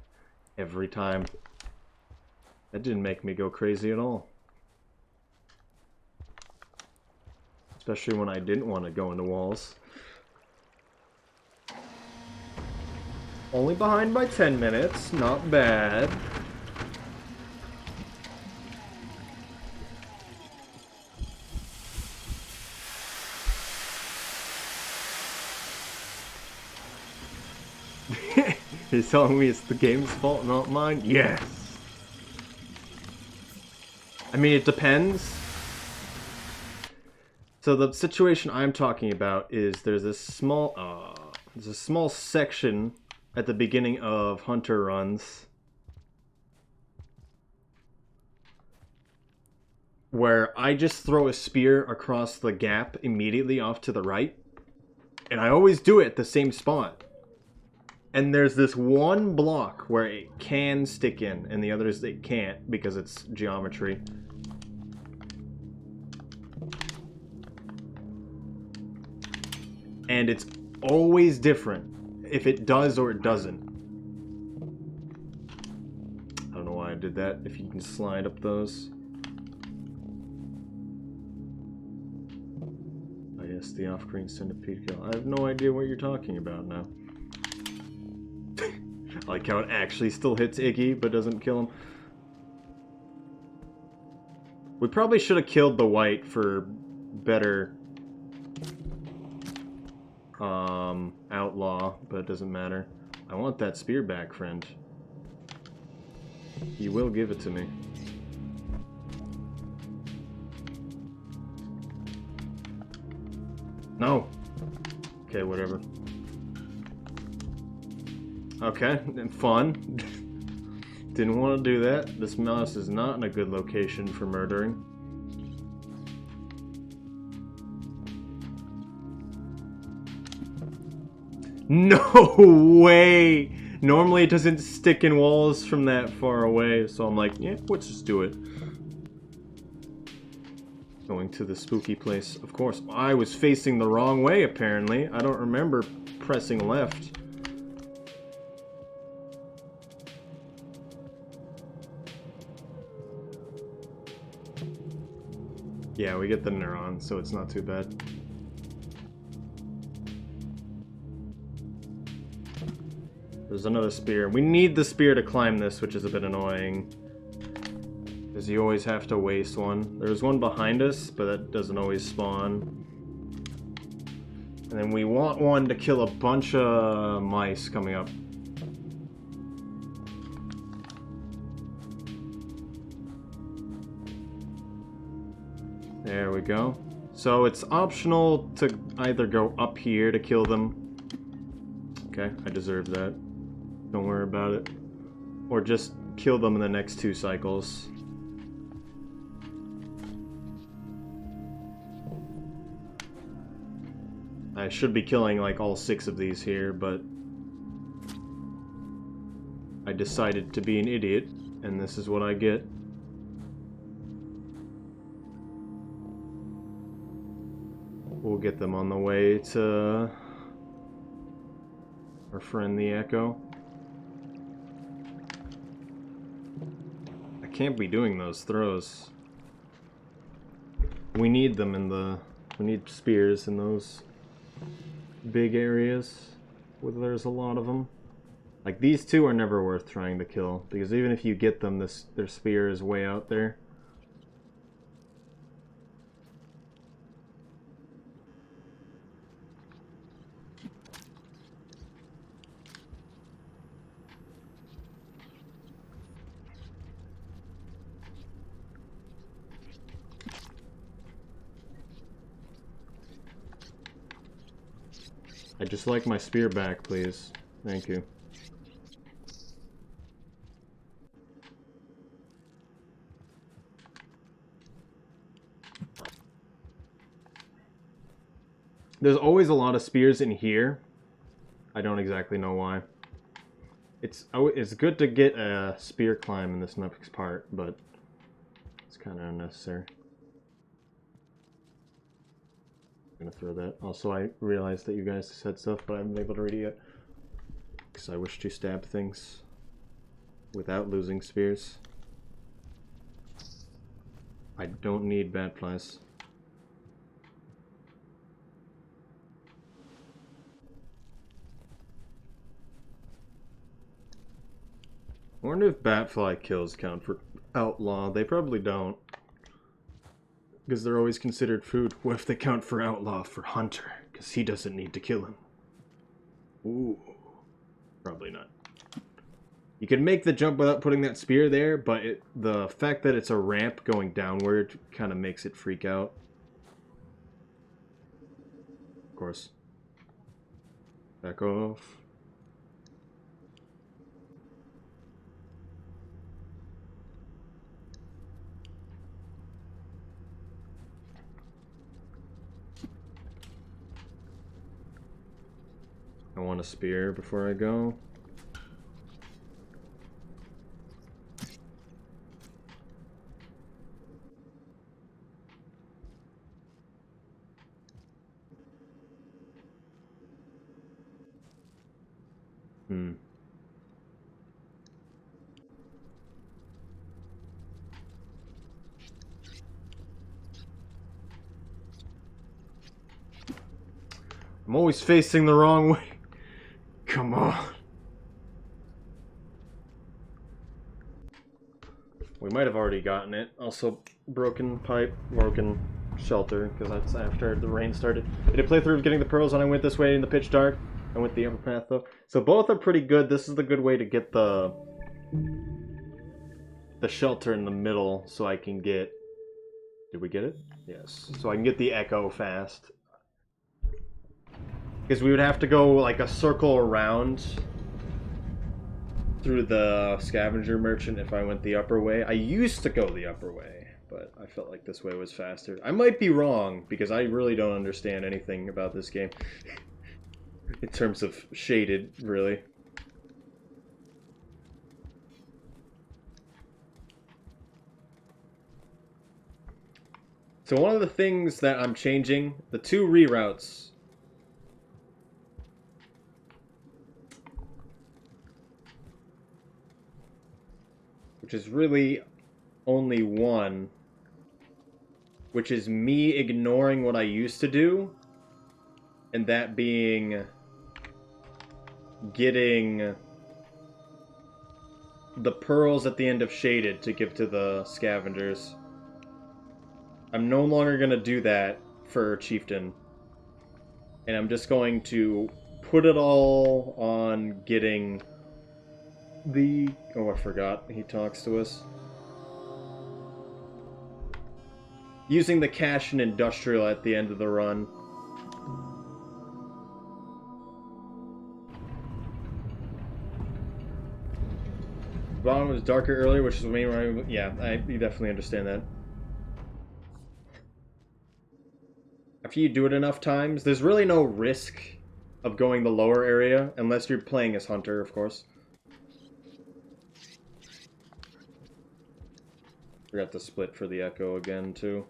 A: every time. That didn't make me go crazy at all. Especially when I didn't want to go into walls. Only behind by 10 minutes, not bad. He's telling me it's the game's fault, not mine? Yes! I mean, it depends. So the situation I'm talking about is there's a small section at the beginning of Hunter runs where I just throw a spear across the gap immediately off to the right, and I always do it at the same spot. And there's this one block where it can stick in, and the others it can't because it's geometry. And it's always different if it does or it doesn't. I don't know why I did that. If you can slide up those. I guess the off-screen centipede kill. I have no idea what you're talking about now. I like how it actually still hits Iggy, but doesn't kill him. We probably should have killed the white for better outlaw, but it doesn't matter. I want that spear back, friend. You will give it to me. No! Okay, whatever. Okay, fun. Didn't want to do that. This mouse is not in a good location for murdering. No way! Normally it doesn't stick in walls from that far away, so I'm like, yeah, let's just do it. Going to the spooky place, of course. I was facing the wrong way, apparently. I don't remember pressing left. Yeah, we get the neuron, so it's not too bad. There's another spear. We need the spear to climb this, which is a bit annoying. Because you always have to waste one. There's one behind us, but that doesn't always spawn. And then we want one to kill a bunch of mice coming up. There we go. So it's optional to either go up here to kill them. Okay, I deserve that. Don't worry about it. Or just kill them in the next 2 cycles. I should be killing like all 6 of these here, but I decided to be an idiot, and this is what I get. We'll get them on the way to our friend the Echo. I can't be doing those throws. We need them in the... We need spears in those big areas where there's a lot of them. Like, these 2 are never worth trying to kill, because even if you get them, their spear is way out there. I'd just like my spear back, please. Thank you. There's always a lot of spears in here. I don't exactly know why. It's good to get a spear climb in this next part, but it's kind of unnecessary. I'm gonna throw that. Also, I realized that you guys said stuff, but I haven't been able to read it yet. Because I wish to stab things without losing spears. I don't need bat flies. I wonder if bat fly kills count for outlaw. They probably don't. Because they're always considered food. What if they count for outlaw for hunter? Because he doesn't need to kill him. Ooh. Probably not. You can make the jump without putting that spear there, but the fact that it's a ramp going downward kind of makes it freak out. Of course. Back off. I want a spear before I go. I'm always facing the wrong way. Come on. We might have already gotten it. Also, broken pipe, broken shelter, because that's after the rain started. I did play through getting the pearls, and I went this way in the pitch dark. I went the upper path, though. So both are pretty good. This is the good way to get the shelter in the middle, so I can get... Did we get it? Yes. So I can get the echo fast. Because we would have to go, like, a circle around through the scavenger merchant if I went the upper way. I used to go the upper way, but I felt like this way was faster. I might be wrong, because I really don't understand anything about this game. In terms of shaded, really. So one of the things that I'm changing, the 2 reroutes. Which is really only one. Which is me ignoring what I used to do. And that being... getting... the pearls at the end of Shaded to give to the scavengers. I'm no longer going to do that for Chieftain. And I'm just going to put it all on getting the... Oh, I forgot. He talks to us. Using the cash and industrial at the end of the run. The bottom was darker earlier, which is the main one. Yeah, you definitely understand that. After you do it enough times, there's really no risk of going the lower area, unless you're playing as Hunter, of course. Forgot to split for the Echo again, too.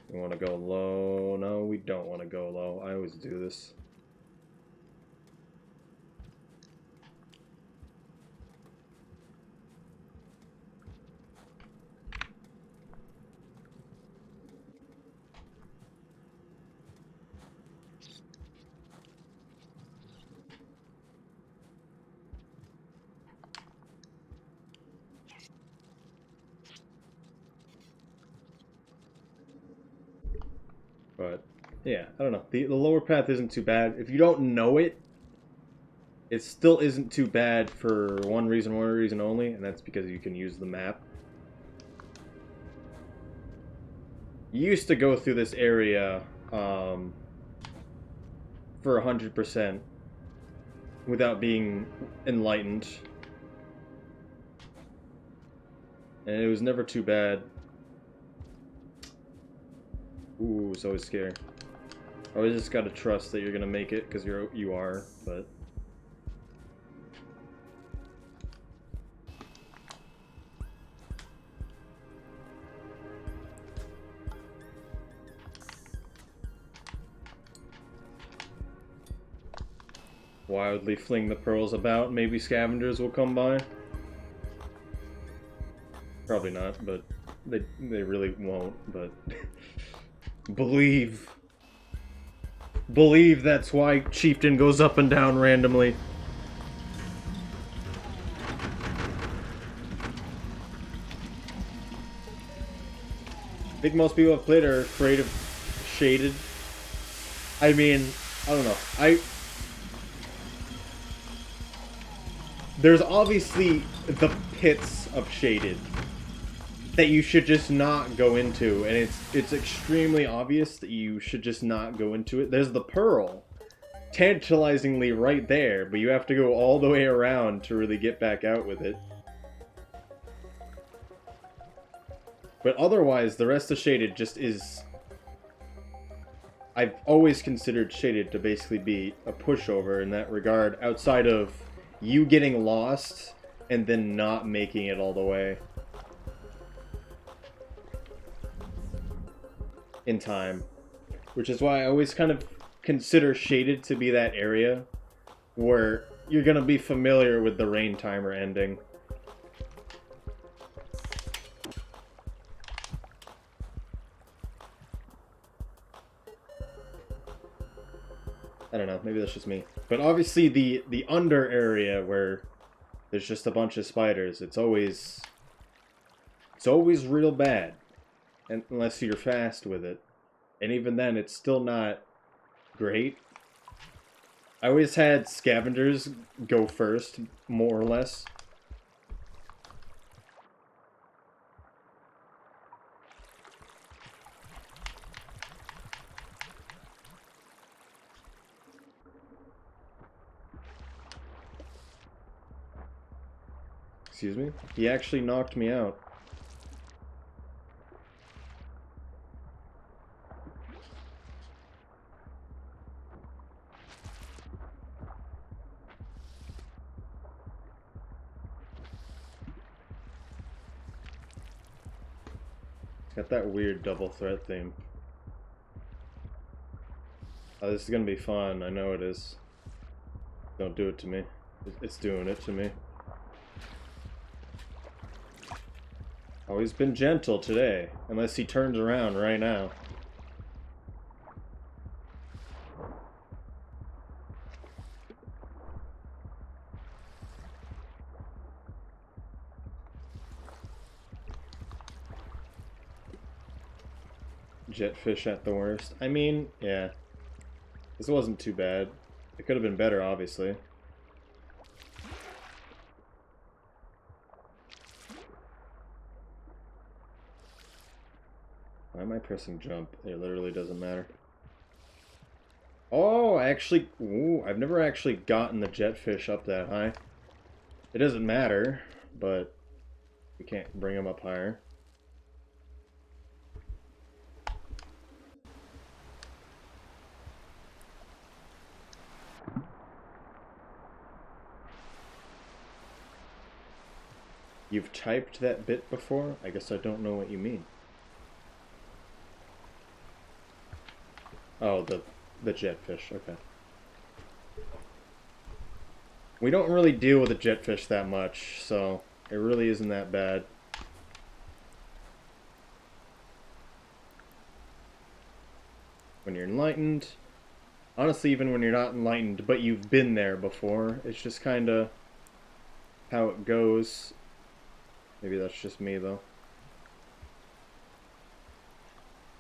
A: We want to go low. No, we don't want to go low. I always do this. But, yeah, I don't know. The lower path isn't too bad. If you don't know it, it still isn't too bad for one reason only, and that's because you can use the map. You used to go through this area for 100% without being enlightened. And it was never too bad. Ooh, it's always scary. Always just gotta trust that you're gonna make it, because you are, but... Wildly fling the pearls about, maybe scavengers will come by. Probably not, but they really won't, but... Believe. Believe that's why Chieftain goes up and down randomly. I think most people have played are afraid of shaded. I mean, I don't know. There's obviously the pits of shaded that you should just not go into, and it's extremely obvious that you should just not go into it. There's the pearl, tantalizingly right there, but you have to go all the way around to really get back out with it. But otherwise, the rest of shaded just is... I've always considered shaded to basically be a pushover in that regard, outside of you getting lost and then not making it all the way in time. Which is why I always kind of consider shaded to be that area where you're going to be familiar with the rain timer ending. I don't know, maybe that's just me. But obviously the under area where there's just a bunch of spiders, it's always real bad. Unless you're fast with it. And even then, it's still not great. I always had scavengers go first, more or less. Excuse me? He actually knocked me out. Got that weird double threat theme. Oh, this is gonna be fun. I know it is. Don't do it to me. It's doing it to me. Oh, he's been gentle today. Unless he turns around right now. Jetfish at the worst. I mean, yeah. This wasn't too bad. It could have been better, obviously. Why am I pressing jump? It literally doesn't matter. Oh, actually... Ooh, I've never actually gotten the jetfish up that high. It doesn't matter, but we can't bring them up higher. You've typed that bit before? I guess I don't know what you mean. Oh, the jetfish, okay. We don't really deal with the jetfish that much, so it really isn't that bad. When you're enlightened, honestly, even when you're not enlightened, but you've been there before, it's just kind of how it goes. Maybe that's just me, though.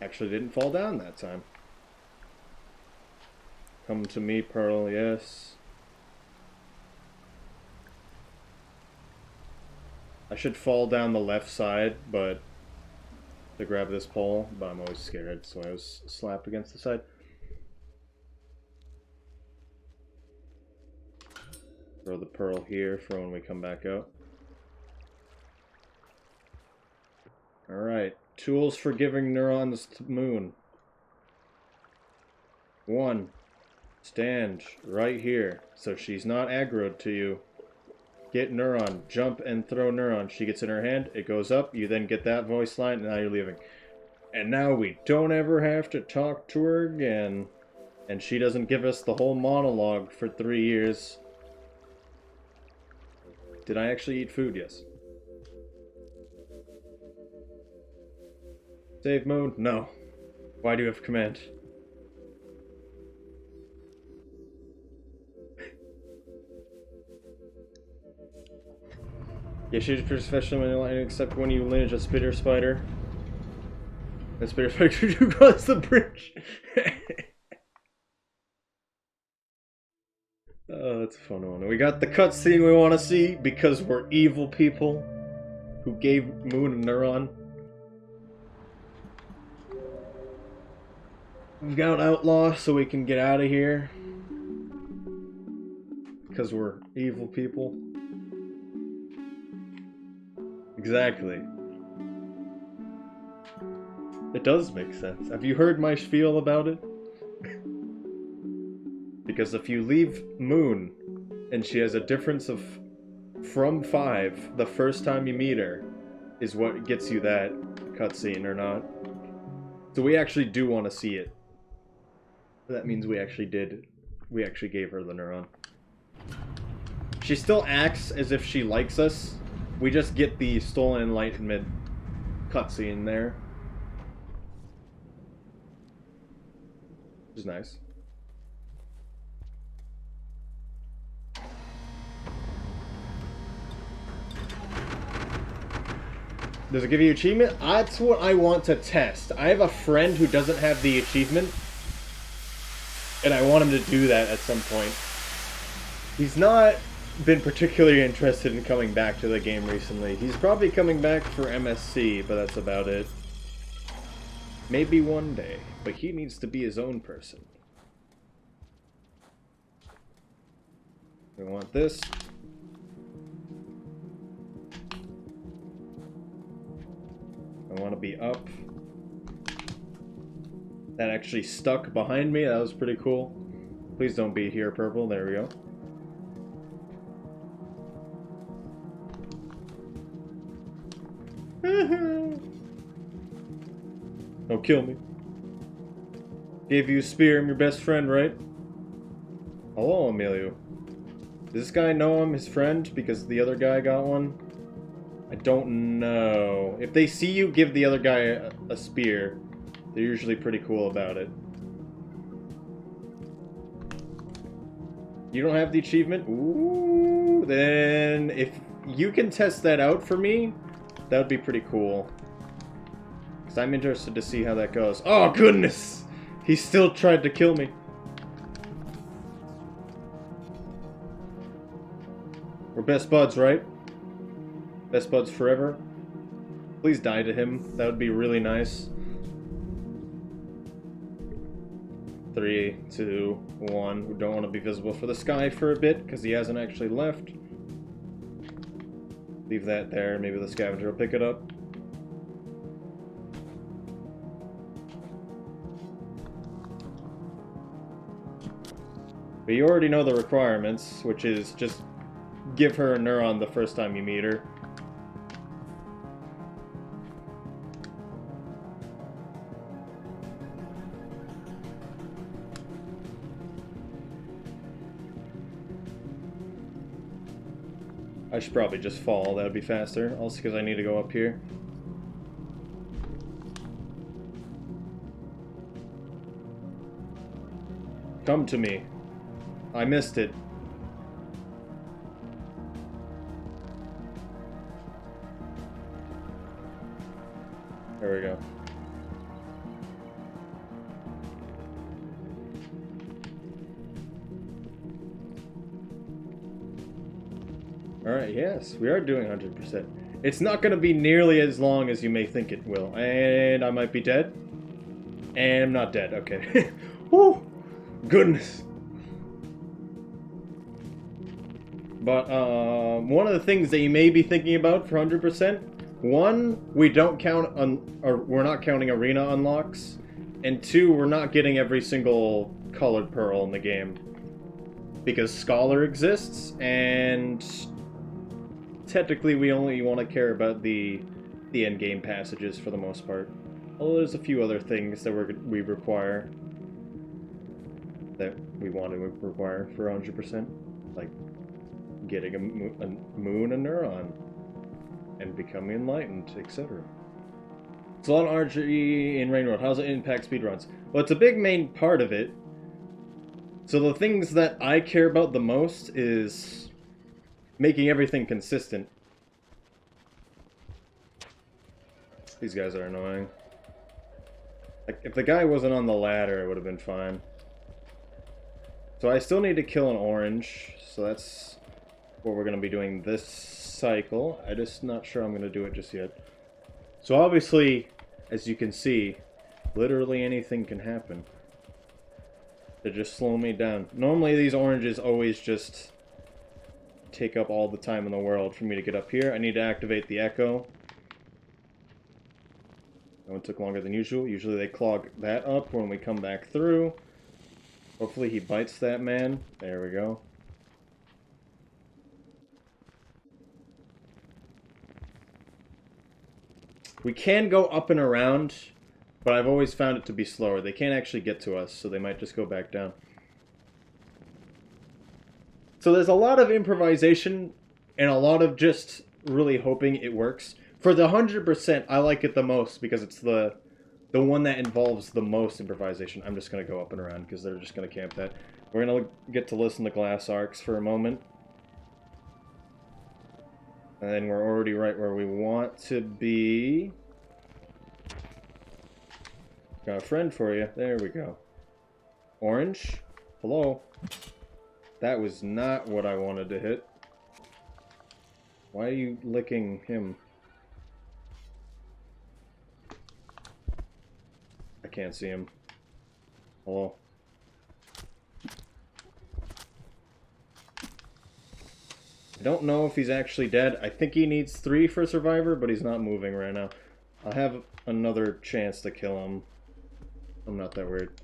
A: Actually didn't fall down that time. Come to me, Pearl, yes. I should fall down the left side, but to grab this pole, but I'm always scared, so I was slapped against the side. Throw the pearl here for when we come back out. Alright, tools for giving neurons to moon. 1. Stand right here so she's not aggroed to you. Get Neuron. Jump and throw Neuron. She gets in her hand. It goes up. You then get that voice line, and now you're leaving. And now we don't ever have to talk to her again. And she doesn't give us the whole monologue for 3 years. Did I actually eat food? Yes. Save mode? No. Why do you have command? Yeah, she's professional when you line, except when you lineage a spitter spider. The spitter spider do cross the bridge. Oh, that's a fun one. We got the cutscene we want to see because we're evil people who gave Moon a neuron. We've got Outlaw so we can get out of here because we're evil people. Exactly. It does make sense. Have you heard my spiel about it? Because if you leave Moon and she has a difference of from 5 the first time you meet her is what gets you that cutscene or not. So we actually do want to see it. That means we actually gave her the neuron. She still acts as if she likes us. We just get the Stolen Enlightenment cutscene there. Which is nice. Does it give you achievement? That's what I want to test. I have a friend who doesn't have the achievement, and I want him to do that at some point. He's not been particularly interested in coming back to the game recently. He's probably coming back for MSC, but that's about it. Maybe one day, but he needs to be his own person. We want this. I want to be up. That actually stuck behind me. That was pretty cool. Please don't be here, purple. There we go. Don't kill me. Gave you a spear. I'm your best friend, right? Hello, Emilio. Does this guy know I'm his friend because the other guy got one? I don't know. If they see you give the other guy a spear, they're usually pretty cool about it. You don't have the achievement? Ooh, then if you can test that out for me, that would be pretty cool. Because I'm interested to see how that goes. Oh, goodness! He still tried to kill me. We're best buds, right? Best buds forever. Please die to him. That would be really nice. 3, 2, 1. We don't want to be visible for the sky for a bit because he hasn't actually left. Leave that there. Maybe the scavenger will pick it up. But you already know the requirements, which is just give her a neuron the first time you meet her. I should probably just fall, that would be faster. Also because I need to go up here. Come to me. I missed it. There we go. Alright, yes, we are doing 100%. It's not going to be nearly as long as you may think it will. And I might be dead. And I'm not dead, okay. Woo! Goodness! But, one of the things that you may be thinking about for 100%, one, we don't count on, or we're not counting arena unlocks, and two, we're not getting every single colored pearl in the game. Because Scholar exists, and technically we only want to care about the end-game passages for the most part. Although there's a few other things that we require, that we want to require for 100%, like getting a moon, a neuron, and becoming enlightened, etc. It's a lot of RNG in Rain Road. How does it impact speedruns? Well, it's a big main part of it. So the things that I care about the most is making everything consistent. These guys are annoying. Like, if the guy wasn't on the ladder, it would have been fine. So I still need to kill an orange, so that's what we're going to be doing this cycle. I'm just not sure I'm going to do it just yet. So obviously, as you can see, literally anything can happen to just slow me down. Normally these oranges always just take up all the time in the world for me to get up here. I need to activate the echo. That one took longer than usual. Usually they clog that up when we come back through. Hopefully he bites that man. There we go. We can go up and around, but I've always found it to be slower. They can't actually get to us, so they might just go back down. So there's a lot of improvisation and a lot of just really hoping it works. For the 100%, I like it the most because it's the one that involves the most improvisation. I'm just going to go up and around because they're just going to camp that. We're going to get to listen to glass arcs for a moment. And then we're already right where we want to be. Got a friend for you. There we go. Orange. Hello. That was not what I wanted to hit. Why are you licking him? I can't see him. Hello. I don't know if he's actually dead. I think he needs 3 for Survivor, but he's not moving right now. I'll have another chance to kill him. I'm not that weird.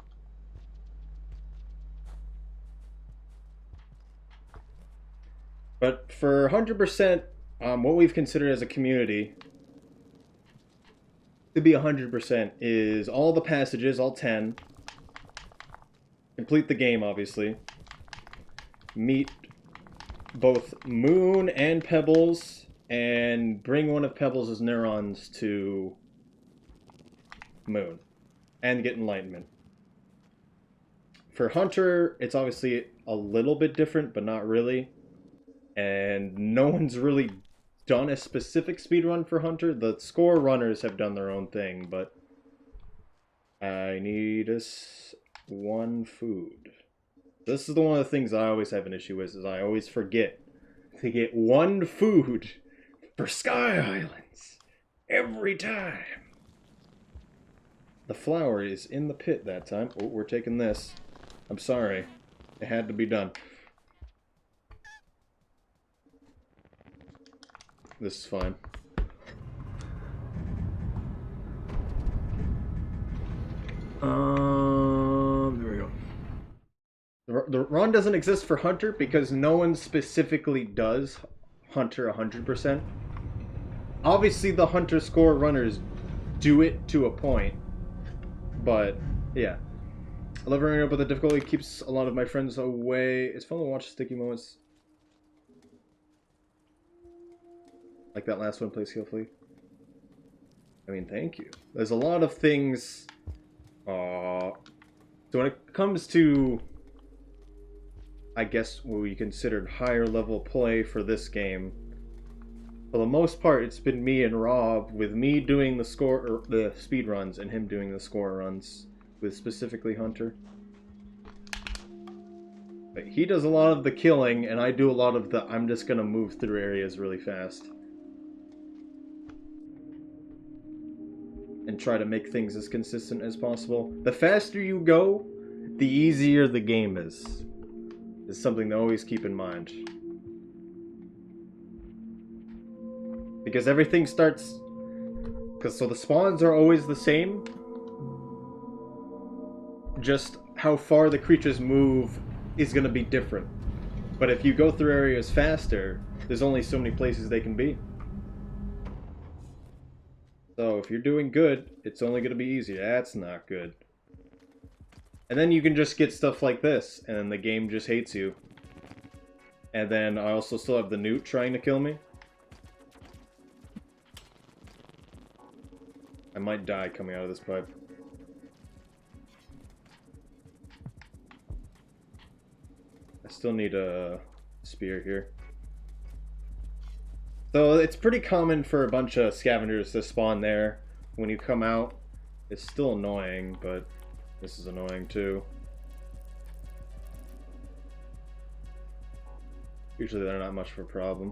A: But for 100%, what we've considered as a community to be 100% is all the passages, all 10. Complete the game, obviously. Meet both Moon and Pebbles, and bring one of Pebbles' neurons to Moon. And get enlightenment. For Hunter, it's obviously a little bit different, but not really. And no one's really done a specific speedrun for Hunter. The score runners have done their own thing, but I need us one food. This is one of the things I always have an issue with, is I always forget to get one food for Sky Islands every time. The flower is in the pit that time. Oh, we're taking this. I'm sorry. It had to be done. This is fine. There we go. The run doesn't exist for Hunter because no one specifically does Hunter 100%. Obviously, the Hunter score runners do it to a point. But, yeah. I love running up, but the difficulty keeps a lot of my friends away. It's fun to watch sticky moments. Like that last one, play skillfully. I mean, thank you. There's a lot of things. So when it comes to, I guess, what we considered higher level play for this game, for the most part, it's been me and Rob, with me doing the the speed runs and him doing the score runs, with specifically Hunter. But he does a lot of the killing, and I do a lot of the I'm just gonna move through areas really fast. And try to make things as consistent as possible. The faster you go, the easier the game is. It's something to always keep in mind. Because everything starts... so the spawns are always the same. Just how far the creatures move is going to be different. But if you go through areas faster, there's only so many places they can be. So if you're doing good, it's only going to be easier. That's not good. And then you can just get stuff like this, and the game just hates you. And then I also still have the newt trying to kill me. I might die coming out of this pipe. I still need a spear here. So it's pretty common for a bunch of scavengers to spawn there when you come out. It's still annoying, but this is annoying too. Usually they're not much of a problem.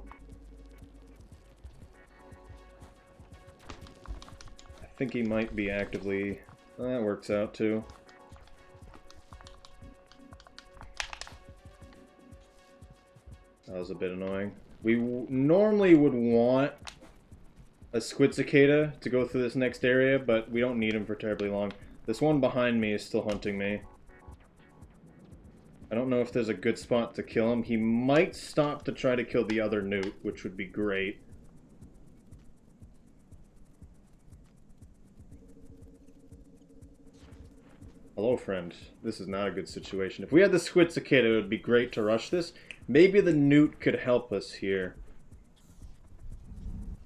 A: I think he might be actively... Well, that works out too. That was a bit annoying. We normally would want a squid cicada to go through this next area, but we don't need him for terribly long. This one behind me is still hunting me. I don't know if there's a good spot to kill him. He might stop to try to kill the other newt, which would be great. Hello, friend. This is not a good situation. If we had the squid cicada, it would be great to rush this. Maybe the newt could help us here.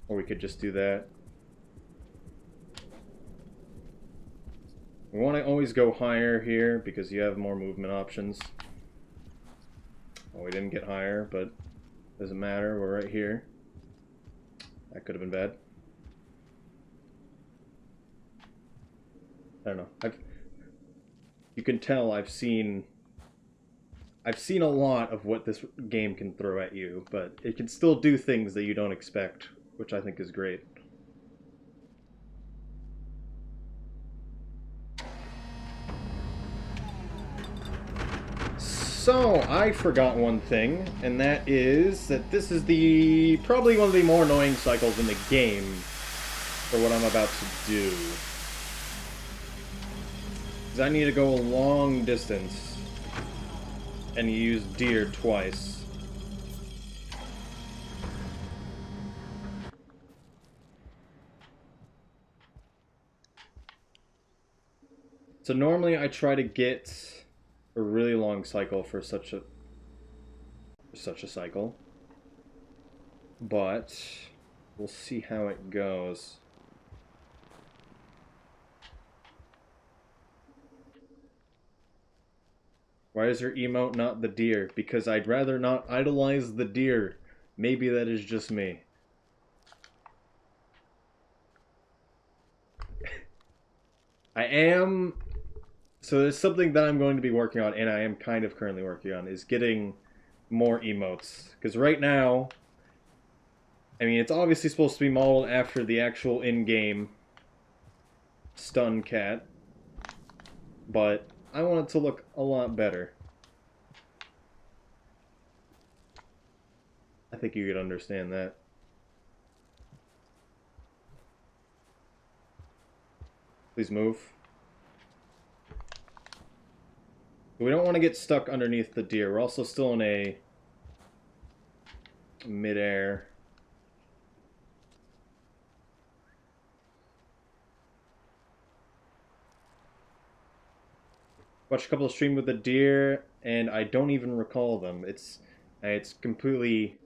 A: Or we could just do that. We want to always go higher here because you have more movement options. Well, we didn't get higher, but doesn't matter. We're right here. That could have been bad. I don't know. You can tell I've seen a lot of what this game can throw at you, but it can still do things that you don't expect, which I think is great. So, I forgot one thing, and that is that this is probably one of the more annoying cycles in the game for what I'm about to do. Because I need to go a long distance and use deer twice. So normally I try to get a really long cycle for such a cycle, but we'll see how it goes. Why is your emote not the deer? Because I'd rather not idolize the deer. Maybe that is just me. I am... So there's something that I'm going to be working on, and I am kind of currently working on, is getting more emotes. Because right now, I mean, it's obviously supposed to be modeled after the actual in-game stun cat, but I want it to look a lot better. I think you could understand that. Please move. We don't want to get stuck underneath the deer. We're also still in a mid-air. Watched a couple of streams with the deer, and I don't even recall them. It's completely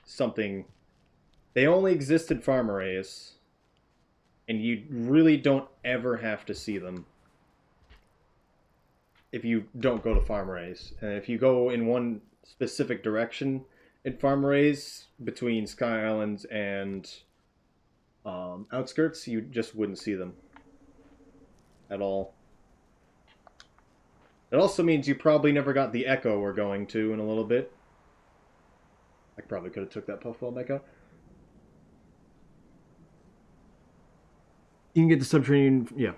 A: something. They only exist in farm arrays, and you really don't ever have to see them if you don't go to farm arrays. And if you go in one specific direction in farm arrays between Sky Islands and outskirts, you just wouldn't see them at all. It also means you probably never got the echo we're going to in a little bit. I probably could have took that puffball back out. You can get the subterranean, yeah.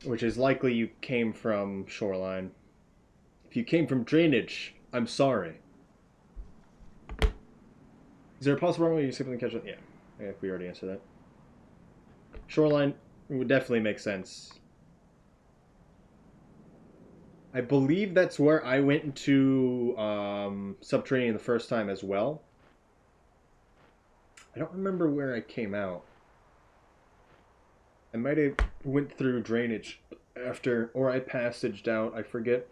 A: Which is likely you came from shoreline. If you came from drainage, I'm sorry. Is there a possible way you simply catch it? Yeah. Yeah, we already answered that. Shoreline would definitely make sense. I believe that's where I went into subterranean the first time as well. I don't remember where I came out. I might have went through drainage after, or I passaged out, I forget.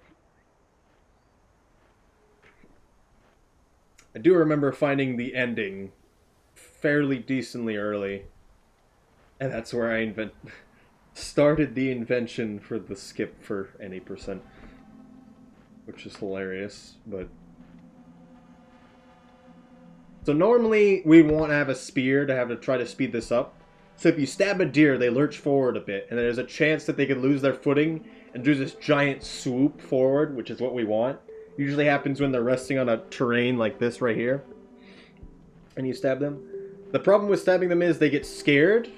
A: I do remember finding the ending fairly decently early. And that's where I started the invention for the skip for any %. Which is hilarious, but... So normally we want to have a spear to have to try to speed this up. So if you stab a deer, they lurch forward a bit, and there's a chance that they could lose their footing and do this giant swoop forward, which is what we want. Usually happens when they're resting on a terrain like this right here. And you stab them. The problem with stabbing them is they get scared,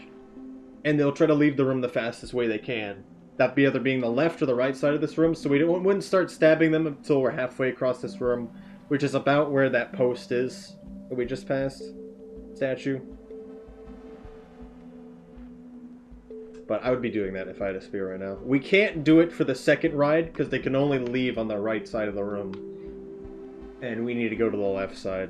A: and they'll try to leave the room the fastest way they can. That be either being the left or the right side of this room, so we wouldn't start stabbing them until we're halfway across this room, which is about where that post is that we just passed. Statue. But I would be doing that if I had a spear right now. We can't do it for the second ride, because they can only leave on the right side of the room. And we need to go to the left side.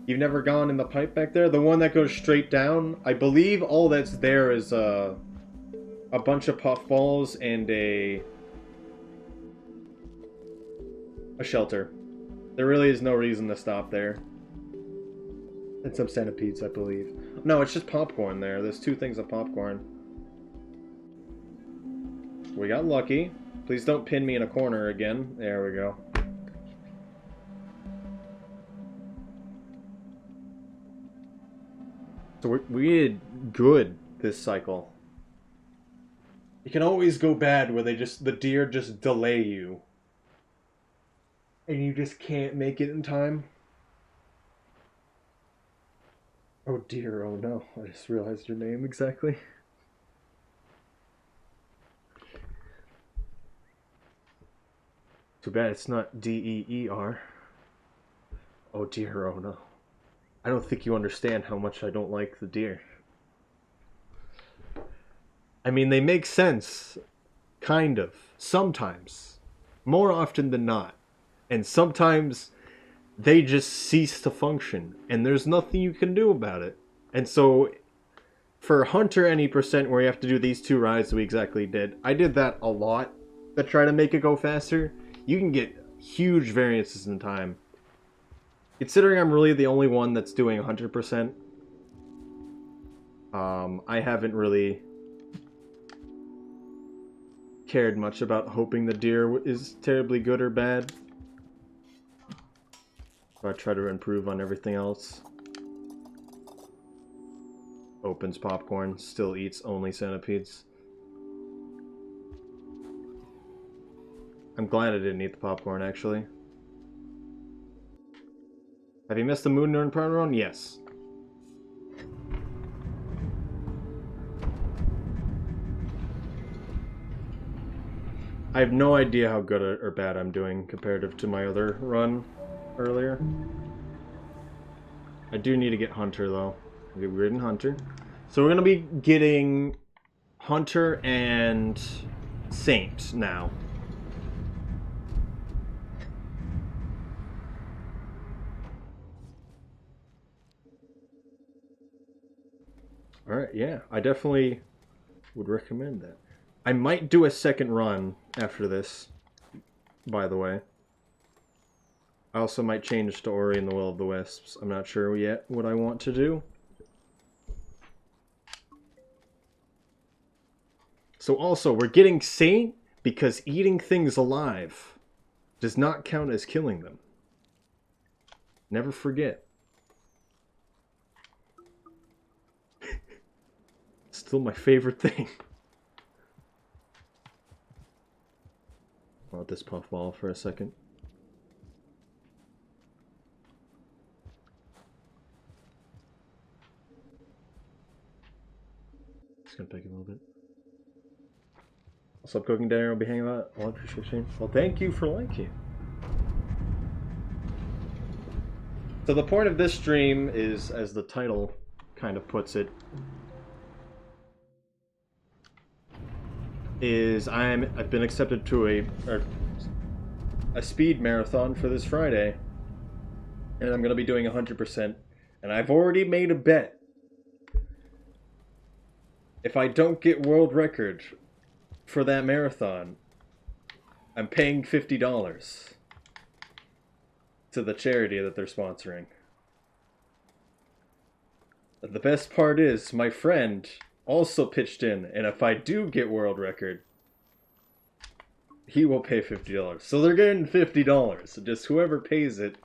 A: You've never gone in the pipe back there? The one that goes straight down? I believe all that's there is a bunch of puffballs and a shelter. There really is no reason to stop there. And some centipedes, I believe. No, it's just popcorn there. There's 2 things of popcorn. We got lucky. Please don't pin me in a corner again. There we go. So we did good this cycle. It can always go bad where the deer just delay you. And you just can't make it in time. Oh dear, oh no. I just realized your name exactly. Too bad it's not D-E-E-R. Oh dear, oh no. I don't think you understand how much I don't like the deer. I mean, they make sense. Kind of. Sometimes. More often than not. And sometimes they just cease to function. And there's nothing you can do about it. And so, for Hunter any % where you have to do these 2 rides that we exactly did, I did that a lot to try to make it go faster. You can get huge variances in time. Considering I'm really the only one that's doing 100%, I haven't really cared much about hoping the deer is terribly good or bad. So I try to improve on everything else. Opens popcorn, still eats only centipedes. I'm glad I didn't eat the popcorn, actually. Have you missed the moon during Prime Run? Yes. I have no idea how good or bad I'm doing comparative to my other run earlier. I do need to get Hunter, though. We're getting Hunter. So we're going to be getting Hunter and Saint now. Alright, yeah. I definitely would recommend that. I might do a second run after this, by the way. I also might change to Ori and the Will of the Wisps. I'm not sure yet what I want to do. So also, we're getting Saint because eating things alive does not count as killing them. Never forget. Still my favorite thing. I'll let this puffball for a second. Just gonna pick a little bit. What's up, Cooking Dinner? I'll be hanging out. Well, I appreciate you. Well, thank you for liking. So the point of this stream is, as the title kind of puts it, is I've been accepted to a speed marathon for this Friday, and I'm gonna be doing 100%. And I've already made a bet. If I don't get world record for that marathon, I'm paying $50 to the charity that they're sponsoring. The best part is, my friend also pitched in, and if I do get world record, he will pay $50. So they're getting $50. Just whoever pays it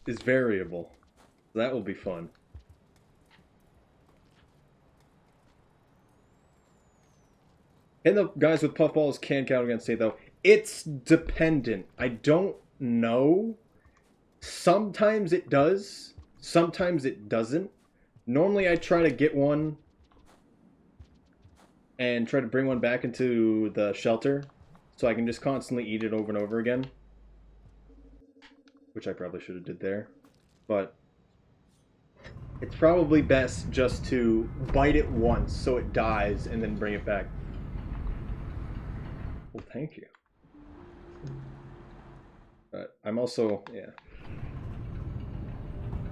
A: is variable. That will be fun. And the guys with puffballs can count against state, though. It's dependent. I don't know. Sometimes it does. Sometimes it doesn't. Normally I try to get one and try to bring one back into the shelter so I can just constantly eat it over and over again. Which I probably should have did there. But it's probably best just to bite it once so it dies and then bring it back. Well, thank you. But I'm also, yeah.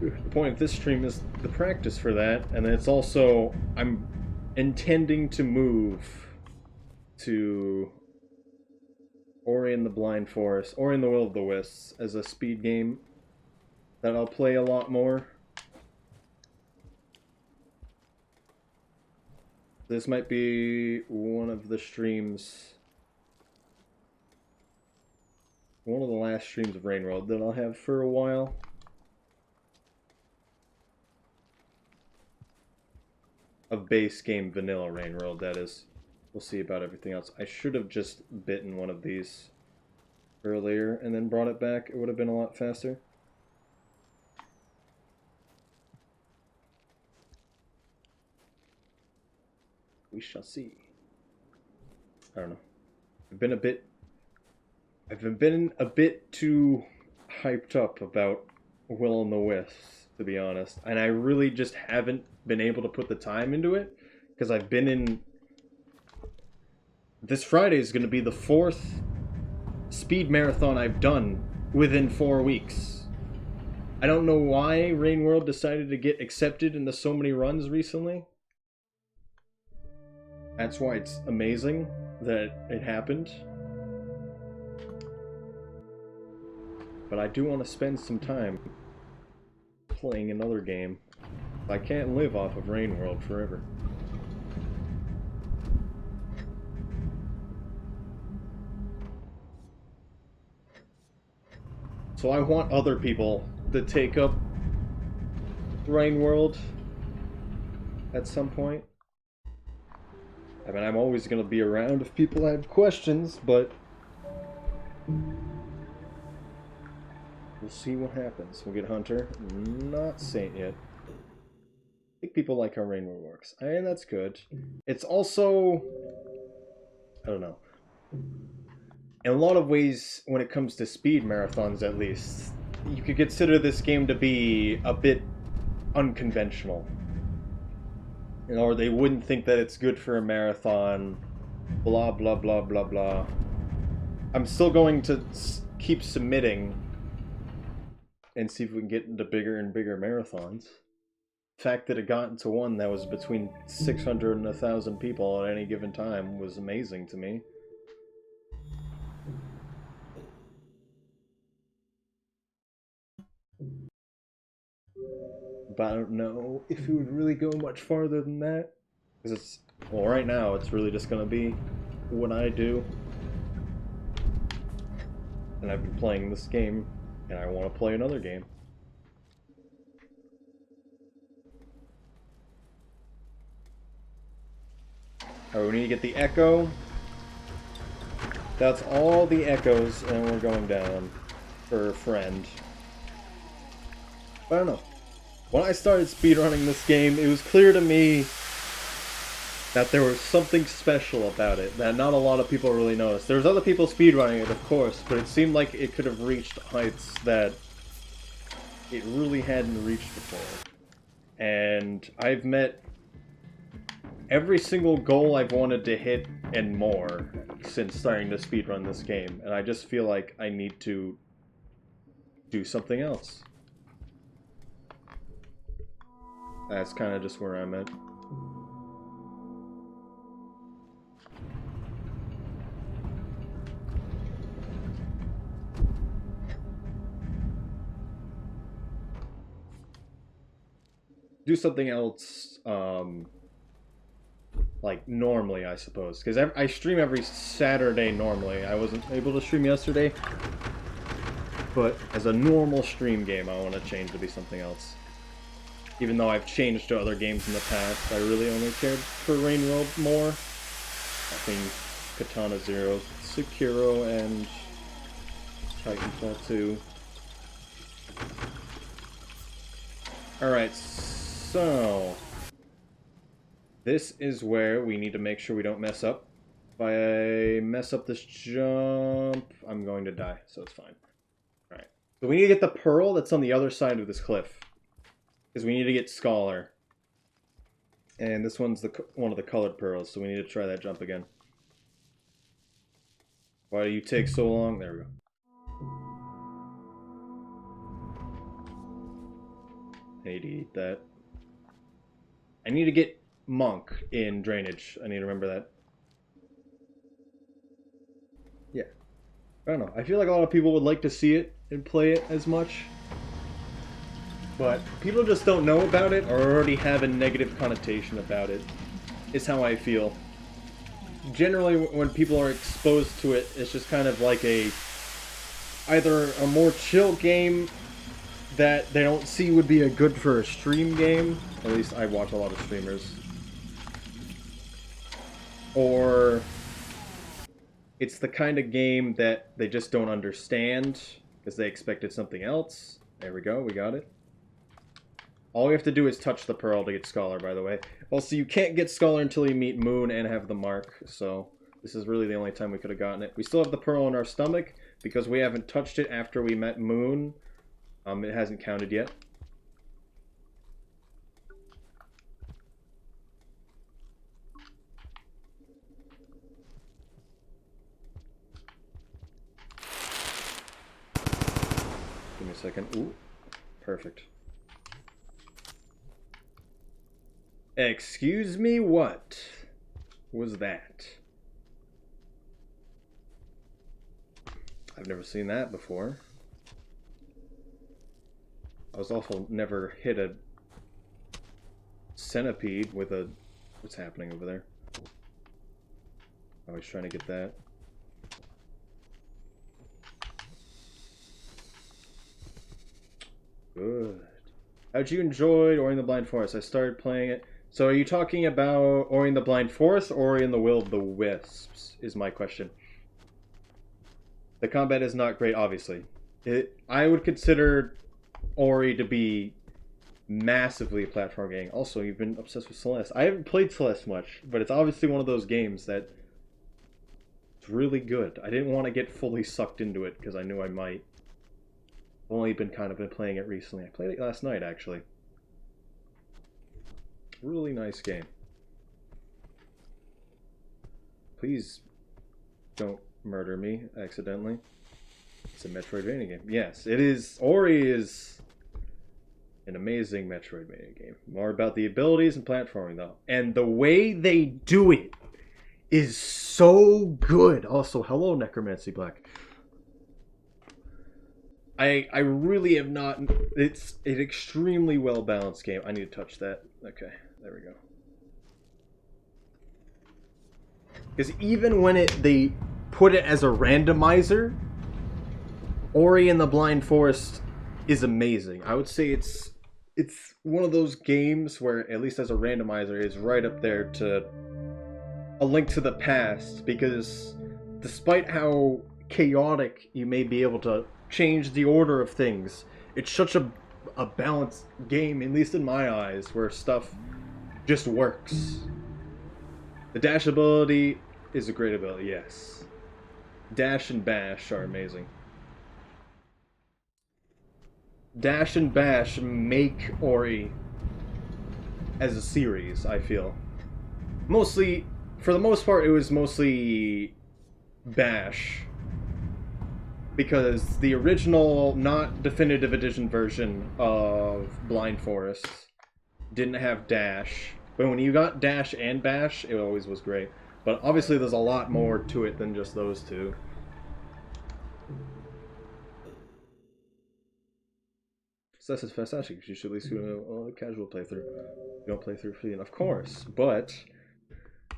A: The point of this stream is the practice for that, and then it's also, I'm intending to move to Ori and the Blind Forest, Ori and the Will of the Wisps, as a speed game that I'll play a lot more. This might be one of the streams, one of the last streams of Rain World that I'll have for a while. Of base game vanilla Rain World, that is. We'll see about everything else. I should have just bitten one of these earlier and then brought it back. It would have been a lot faster. We shall see. I don't know. I've been a bit too hyped up about Will and the Wisps, to be honest. And I really just haven't been able to put the time into it, because I've been in... This Friday is going to be the 4th speed marathon I've done within 4 weeks. I don't know why Rain World decided to get accepted into so many runs recently. That's why it's amazing that it happened. But I do want to spend some time playing another game. I can't live off of Rain World forever. So I want other people to take up Rain World at some point. I mean, I'm always going to be around if people have questions, but we'll see what happens. We'll get Hunter, not Saint yet. I think people like how Rain World works, and that's good. It's also, I don't know. In a lot of ways, when it comes to speed marathons at least, you could consider this game to be a bit unconventional. Or they wouldn't think that it's good for a marathon, blah blah blah blah blah. I'm still going to keep submitting and see if we can get into bigger and bigger marathons. The fact that it got into one that was between 600 and 1,000 people at any given time was amazing to me. But I don't know if it would really go much farther than that. Because it's, well, right now it's really just going to be what I do. And I've been playing this game, and I want to play another game. Alright, we need to get the echo. That's all the echoes, and we're going down for a friend. I don't know. When I started speedrunning this game, it was clear to me that there was something special about it that not a lot of people really noticed. There's other people speedrunning it, of course, but it seemed like it could have reached heights that it really hadn't reached before. And I've met every single goal I've wanted to hit and more since starting to speedrun this game, and I just feel like I need to do something else. That's kind of just where I'm at. Do something else, like normally, I suppose, because I stream every Saturday normally. I wasn't able to stream yesterday, but as a normal stream game, I want to change to be something else. Even though I've changed to other games in the past, I really only cared for Rain World more. I think Katana Zero, Sekiro, and Titanfall 2. Alright, so this is where we need to make sure we don't mess up. If I mess up this jump, I'm going to die, so it's fine. Alright, so we need to get the pearl that's on the other side of this cliff. Because we need to get Scholar. And this one's one of the colored pearls, so we need to try that jump again. Why do you take so long? There we go. I need to eat that. I need to get Monk in Drainage. I need to remember that. Yeah. I don't know. I feel like a lot of people would like to see it and play it as much. But people just don't know about it or already have a negative connotation about it, is how I feel. Generally, when people are exposed to it, it's just kind of like either a more chill game that they don't see would be a good for a stream game. At least I watch a lot of streamers. Or it's the kind of game that they just don't understand because they expected something else. There we go, we got it. All we have to do is touch the pearl to get Scholar, by the way. Also, you can't get Scholar until you meet Moon and have the mark, so this is really the only time we could have gotten it. We still have the pearl in our stomach, because we haven't touched it after we met Moon. It hasn't counted yet. Give me a second. Ooh, perfect. Excuse me, what was that? I've never seen that before. I was also never hit a centipede with a... What's happening over there? I was trying to get that. Good. How'd you enjoy Ori and the Blind Forest? I started playing it. So are you talking about Ori and the Blind Forest or Ori and the Will of the Wisps, is my question. The combat is not great, obviously. I would consider Ori to be massively a platform game. Also, you've been obsessed with Celeste. I haven't played Celeste much, but it's obviously one of those games that it's really good. I didn't want to get fully sucked into it because I knew I might. I've only been playing it recently. I played it last night, actually. Really nice game. Please don't murder me accidentally. It's a Metroidvania game. Yes, it is. Ori is an amazing Metroidvania game. More about the abilities and platforming, though. And the way they do it is so good. Also, hello, Necromancy Black. I really have not... It's an extremely well-balanced game. I need to touch that. Okay, there we go. Because even when they put it as a randomizer, Ori and the Blind Forest is amazing. I would say it's one of those games where, at least as a randomizer, is right up there to A Link to the Past, because despite how chaotic you may be able to change the order of things, it's such a balanced game, at least in my eyes, where stuff just works. The dash ability is a great ability, yes. Dash and bash are amazing. Dash and bash make Ori as a series, I feel. Mostly, for the most part, it was mostly Bash. Because the original, not definitive edition version of Blind Forest didn't have Dash. But when you got Dash and Bash, it always was great. But obviously there's a lot more to it than just those two. So that's fantastic. You should at least do a casual playthrough. You don't play through free, of course. But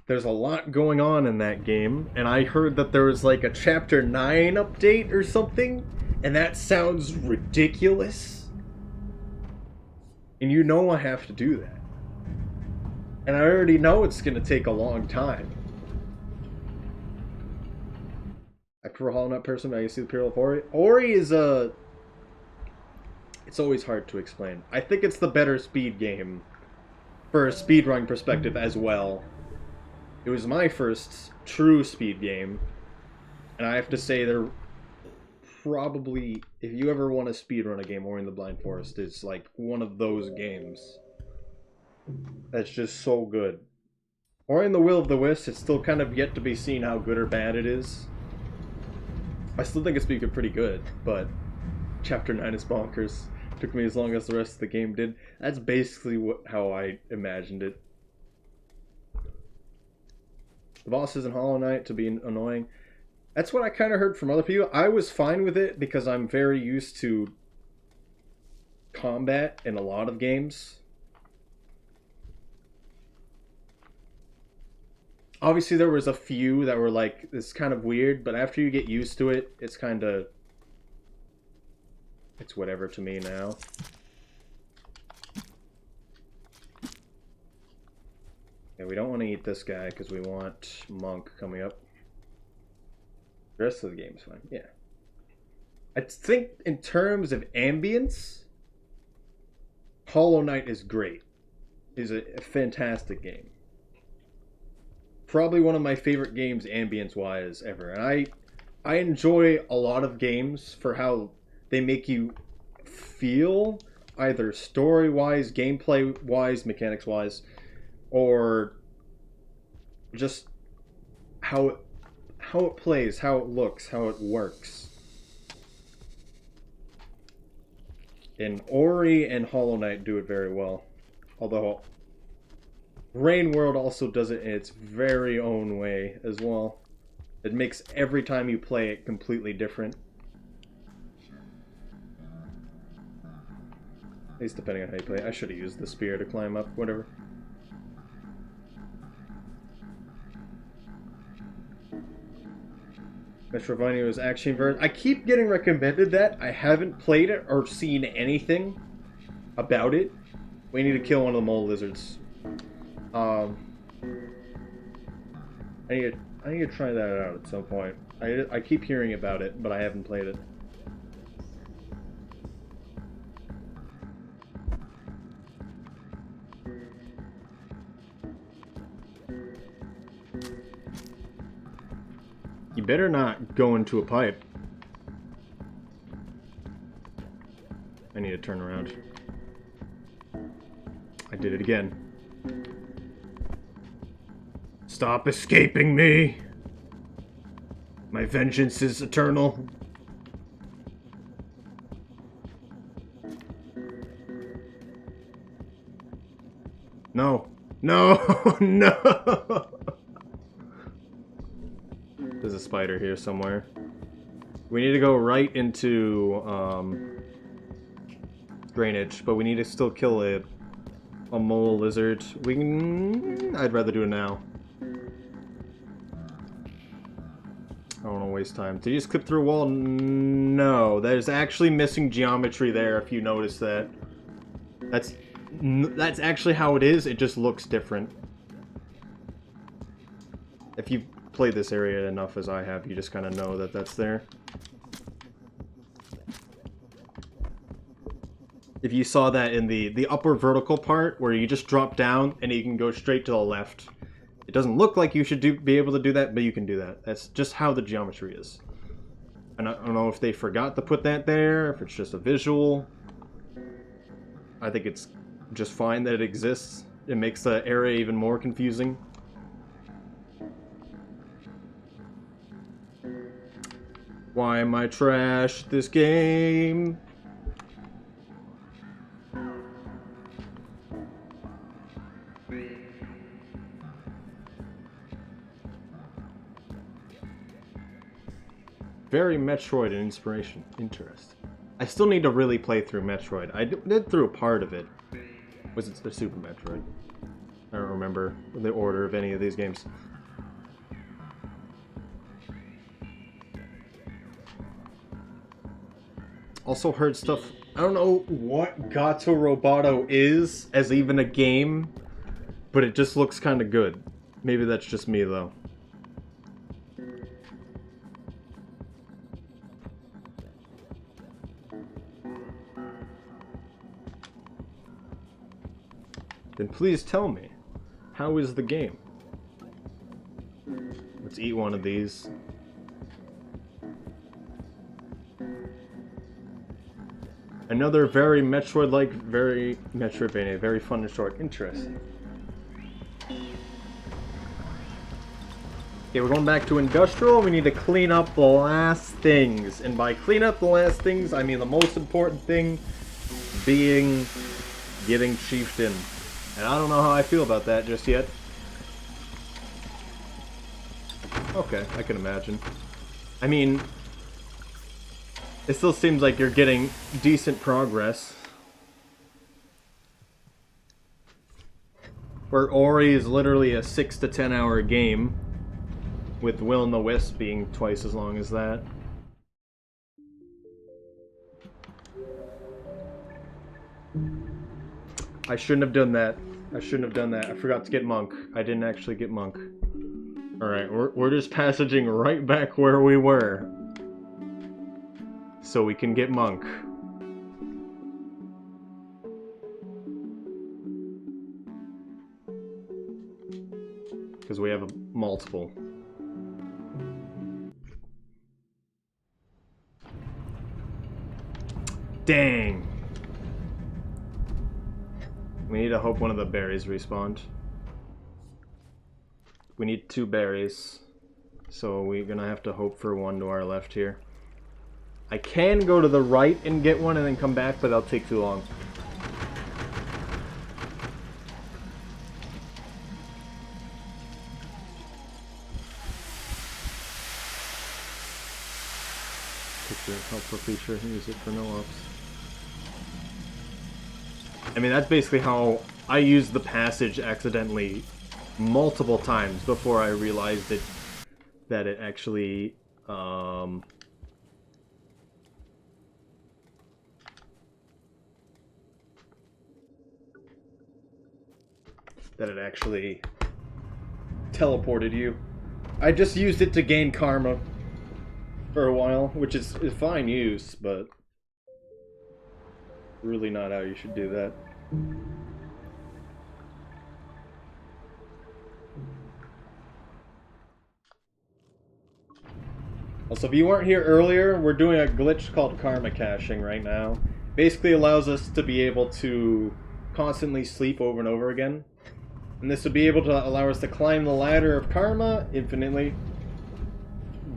A: there's a lot going on in that game, and I heard that there was like a Chapter 9 update or something, and that sounds ridiculous. And you know I have to do that. And I already know it's going to take a long time. I prefer Hollow Knight person, but I see the appeal of Ori. Ori is a... It's always hard to explain. I think it's the better speed game for a speedrun perspective as well. It was my first true speed game, and I have to say they're probably, if you ever want to speedrun a game, Ori and the Blind Forest is like one of those games that's just so good. Ori and the Will of the Wisps, it's still kind of yet to be seen how good or bad it is. I still think it's pretty good, but Chapter 9 is bonkers. Took me as long as the rest of the game did. That's basically how I imagined it. The bosses in Hollow Knight to be annoying. That's what I kind of heard from other people. I was fine with it because I'm very used to combat in a lot of games. Obviously there was a few that were like, it's kind of weird, but after you get used to it, it's kind of... It's whatever to me now. Yeah, we don't want to eat this guy because we want Monk coming up. The rest of the game's fine. Yeah. I think in terms of ambience, Hollow Knight is great. It's a fantastic game. Probably one of my favorite games ambience-wise ever. And I enjoy a lot of games for how they make you feel, either story-wise, gameplay-wise, mechanics-wise, or just how it plays, how it looks, how it works. And Ori and Hollow Knight do it very well. Although Rain World also does it in its very own way as well. It makes every time you play it completely different. At least depending on how you play. I should have used the spear to climb up, whatever. Metroidvania action version. I keep getting recommended that. I haven't played it or seen anything about it. We need to kill one of the mole lizards. I need to try that out at some point. I keep hearing about it, but I haven't played it. You better not go into a pipe. I need to turn around. I did it again. Stop escaping me! My vengeance is eternal. No. No! No! There's a spider here somewhere. We need to go right into drainage, but we need to still kill a mole lizard. We can... I'd rather do it now. I don't want to waste time. Did you just clip through a wall? No. There's actually missing geometry there, if you notice that. That's actually how it is. It just looks different. If you've played this area enough as I have, you just kind of know that that's there. If you saw that in the upper vertical part, where you just drop down and you can go straight to the left. It doesn't look like you should be able to do that, but you can do that. That's just how the geometry is. And I don't know if they forgot to put that there, if it's just a visual. I think it's just fine that it exists. It makes the area even more confusing. Why am I trash this game? Very Metroid and inspiration. Interesting. I still need to really play through Metroid. I did through a part of it. Was it the Super Metroid? I don't remember the order of any of these games. Also heard stuff. I don't know what Gato Roboto is as even a game, but it just looks kind of good. Maybe that's just me though. Then please tell me, how is the game? Let's eat one of these. Another very Metroid-like, very Metroidvania, very fun and short. Interesting. Okay, we're going back to Industrial. We need to clean up the last things. And by clean up the last things, I mean the most important thing being getting Chieftain. And I don't know how I feel about that just yet. Okay, I can imagine. I mean, it still seems like you're getting decent progress. Where Ori is literally a 6 to 10 hour game, with Will and the Wisp being twice as long as that. I shouldn't have done that. I shouldn't have done that. I forgot to get Monk. I didn't actually get Monk. Alright, we're just passaging right back where we were. So we can get Monk. Because we have a multiple. Dang! We need to hope one of the berries respawned. We need 2 berries. So we're gonna have to hope for one to our left here. I can go to the right and get one and then come back, but that'll take too long. Picture, helpful feature, use it for no ops. I mean, that's basically how I used the passage accidentally multiple times before I realized that it actually, that it actually teleported you. I just used it to gain karma for a while, which is fine use, but really not how you should do that. Also, if you weren't here earlier, we're doing a glitch called karma caching right now. Basically allows us to be able to constantly sleep over and over again. And this would be able to allow us to climb the ladder of karma infinitely,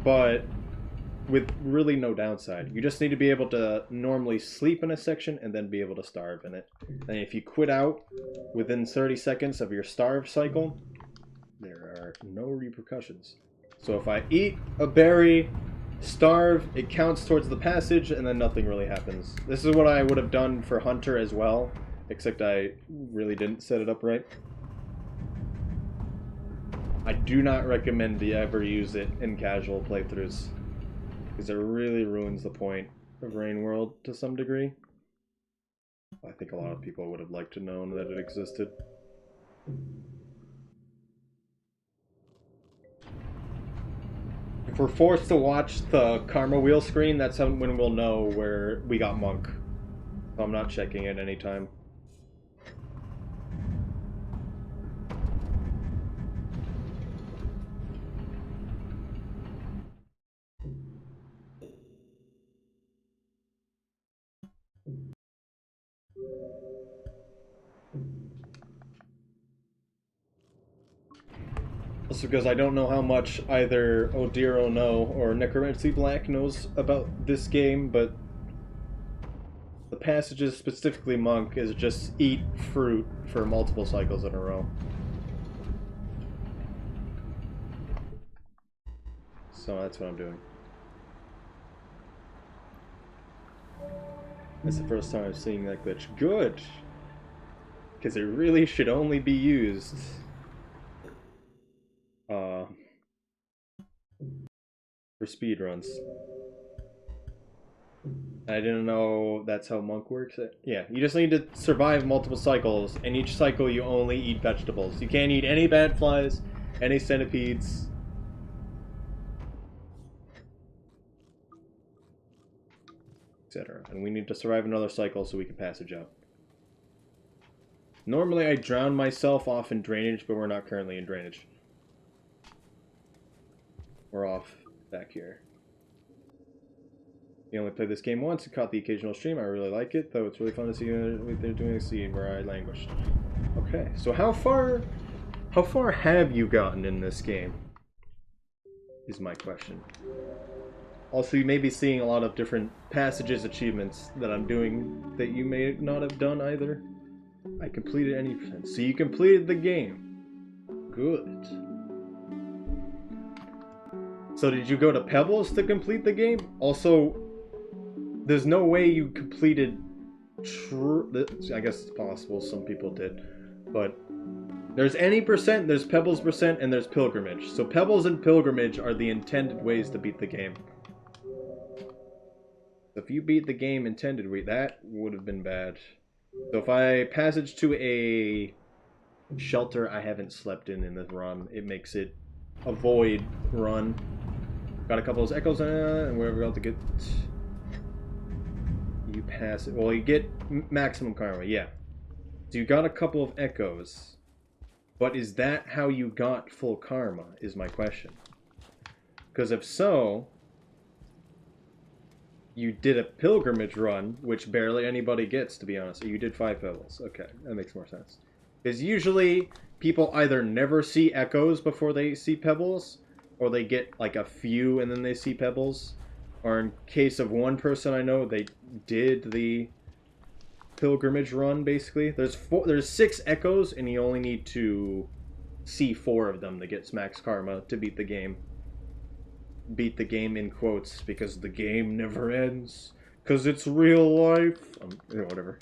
A: but with really no downside. You just need to be able to normally sleep in a section and then be able to starve in it. And if you quit out within 30 seconds of your starve cycle, there are no repercussions. So if I eat a berry, starve, it counts towards the passage, and then nothing really happens. This is what I would have done for Hunter as well, except I really didn't set it up right. I do not recommend you ever use it in casual playthroughs, because it really ruins the point of Rain World to some degree. I think a lot of people would have liked to know that it existed. If we're forced to watch the karma wheel screen, that's when we'll know where we got Monk. So I'm not checking it anytime. Also because I don't know how much either Odiro No or Necromancy Black knows about this game, but the passages, specifically Monk, is just eat fruit for multiple cycles in a row. So that's what I'm doing. That's the first time I'm seeing that glitch. Good! Because it really should only be used for speedruns. I didn't know that's how Monk works. Yeah, you just need to survive multiple cycles, and each cycle you only eat vegetables. You can't eat any bad flies, any centipedes. Etc. And we need to survive another cycle so we can passage out. Normally I drown myself off in drainage, but we're not currently in drainage. We're off back here. You only played this game once and caught the occasional stream. I really like it, though it's really fun to see what they're doing a scene where I languished. Okay, so how far have you gotten in this game? Is my question. Also, you may be seeing a lot of different passages, achievements that I'm doing that you may not have done either. I completed any percent. So you completed the game. Good. So did you go to Pebbles to complete the game? Also, there's no way you completed I guess it's possible, some people did. But there's any percent, there's Pebbles percent, and there's Pilgrimage. So Pebbles and Pilgrimage are the intended ways to beat the game. If you beat the game intended way, that would have been bad. So if I passage to a shelter I haven't slept in this run, it makes it a void run. Got a couple of those echoes, and we're about to get... You pass it. Well, you get maximum karma, yeah. So you got a couple of echoes. But is that how you got full karma, is my question. Because if so, you did a pilgrimage run, which barely anybody gets, to be honest. You did 5 pebbles. Okay, that makes more sense. Because usually, people either never see echoes before they see pebbles, or they get like a few and then they see pebbles. Or in case of one person I know, they did the pilgrimage run, basically. There's 6 echoes, and you only need to see 4 of them to get max karma to beat the game. Beat the game in quotes, because the game never ends. Because it's real life. Whatever.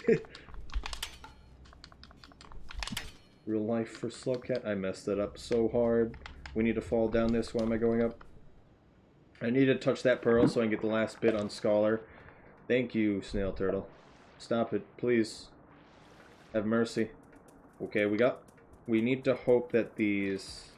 A: Real life for Slugcat. I messed it up so hard. We need to fall down this. Why am I going up? I need to touch that pearl so I can get the last bit on Scholar. Thank you, Snail Turtle. Stop it, please. Have mercy. Okay, we need to hope that these...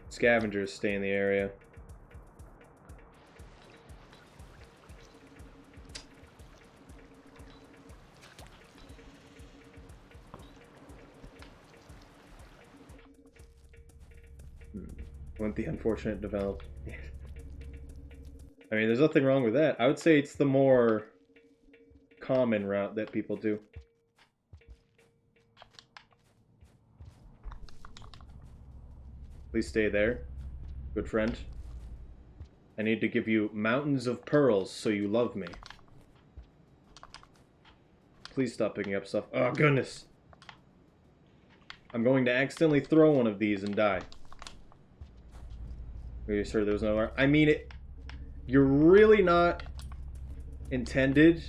A: scavengers stay in the area. Want the unfortunate develop. I mean, there's nothing wrong with that. I would say it's the more common route that people do. Please stay there, good friend. I need to give you mountains of pearls so you love me. Please stop picking up stuff. Oh, goodness. I'm going to accidentally throw one of these and die. Are you sure there was no... I mean, you're really not intended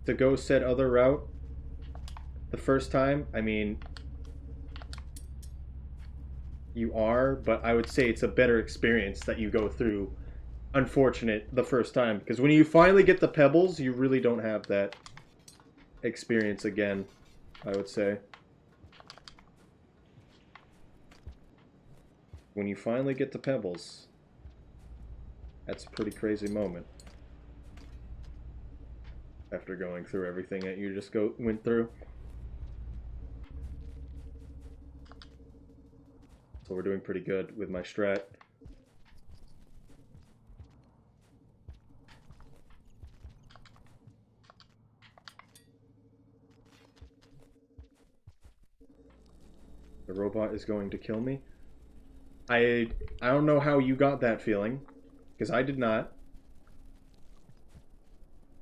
A: to go said other route the first time. I mean, you are, but I would say it's a better experience that you go through unfortunate the first time. Because when you finally get the pebbles, you really don't have that experience again, I would say. When you finally get the pebbles, that's a pretty crazy moment. After going through everything that you just went through. So we're doing pretty good with my strat. The robot is going to kill me. I don't know how you got that feeling, because I did not.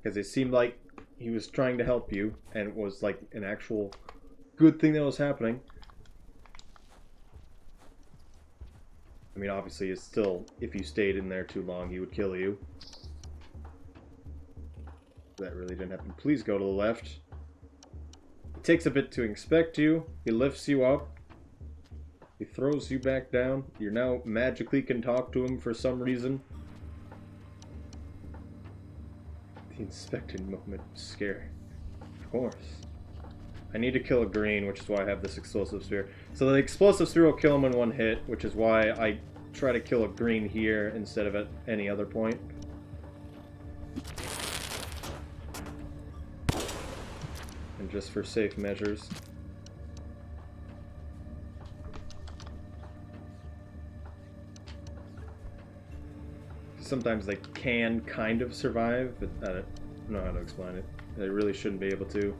A: Because it seemed like he was trying to help you, and it was like an actual good thing that was happening. I mean, obviously, it's still, if you stayed in there too long, he would kill you. That really didn't happen. Please go to the left. It takes a bit to inspect you. He lifts you up. He throws you back down. You now magically can talk to him for some reason. The inspecting moment was scary. Of course. I need to kill a green, which is why I have this explosive sphere. So the explosive sphere will kill him in one hit, which is why I try to kill a green here instead of at any other point. And just for safe measures. Sometimes they can kind of survive, but I don't know how to explain it. They really shouldn't be able to.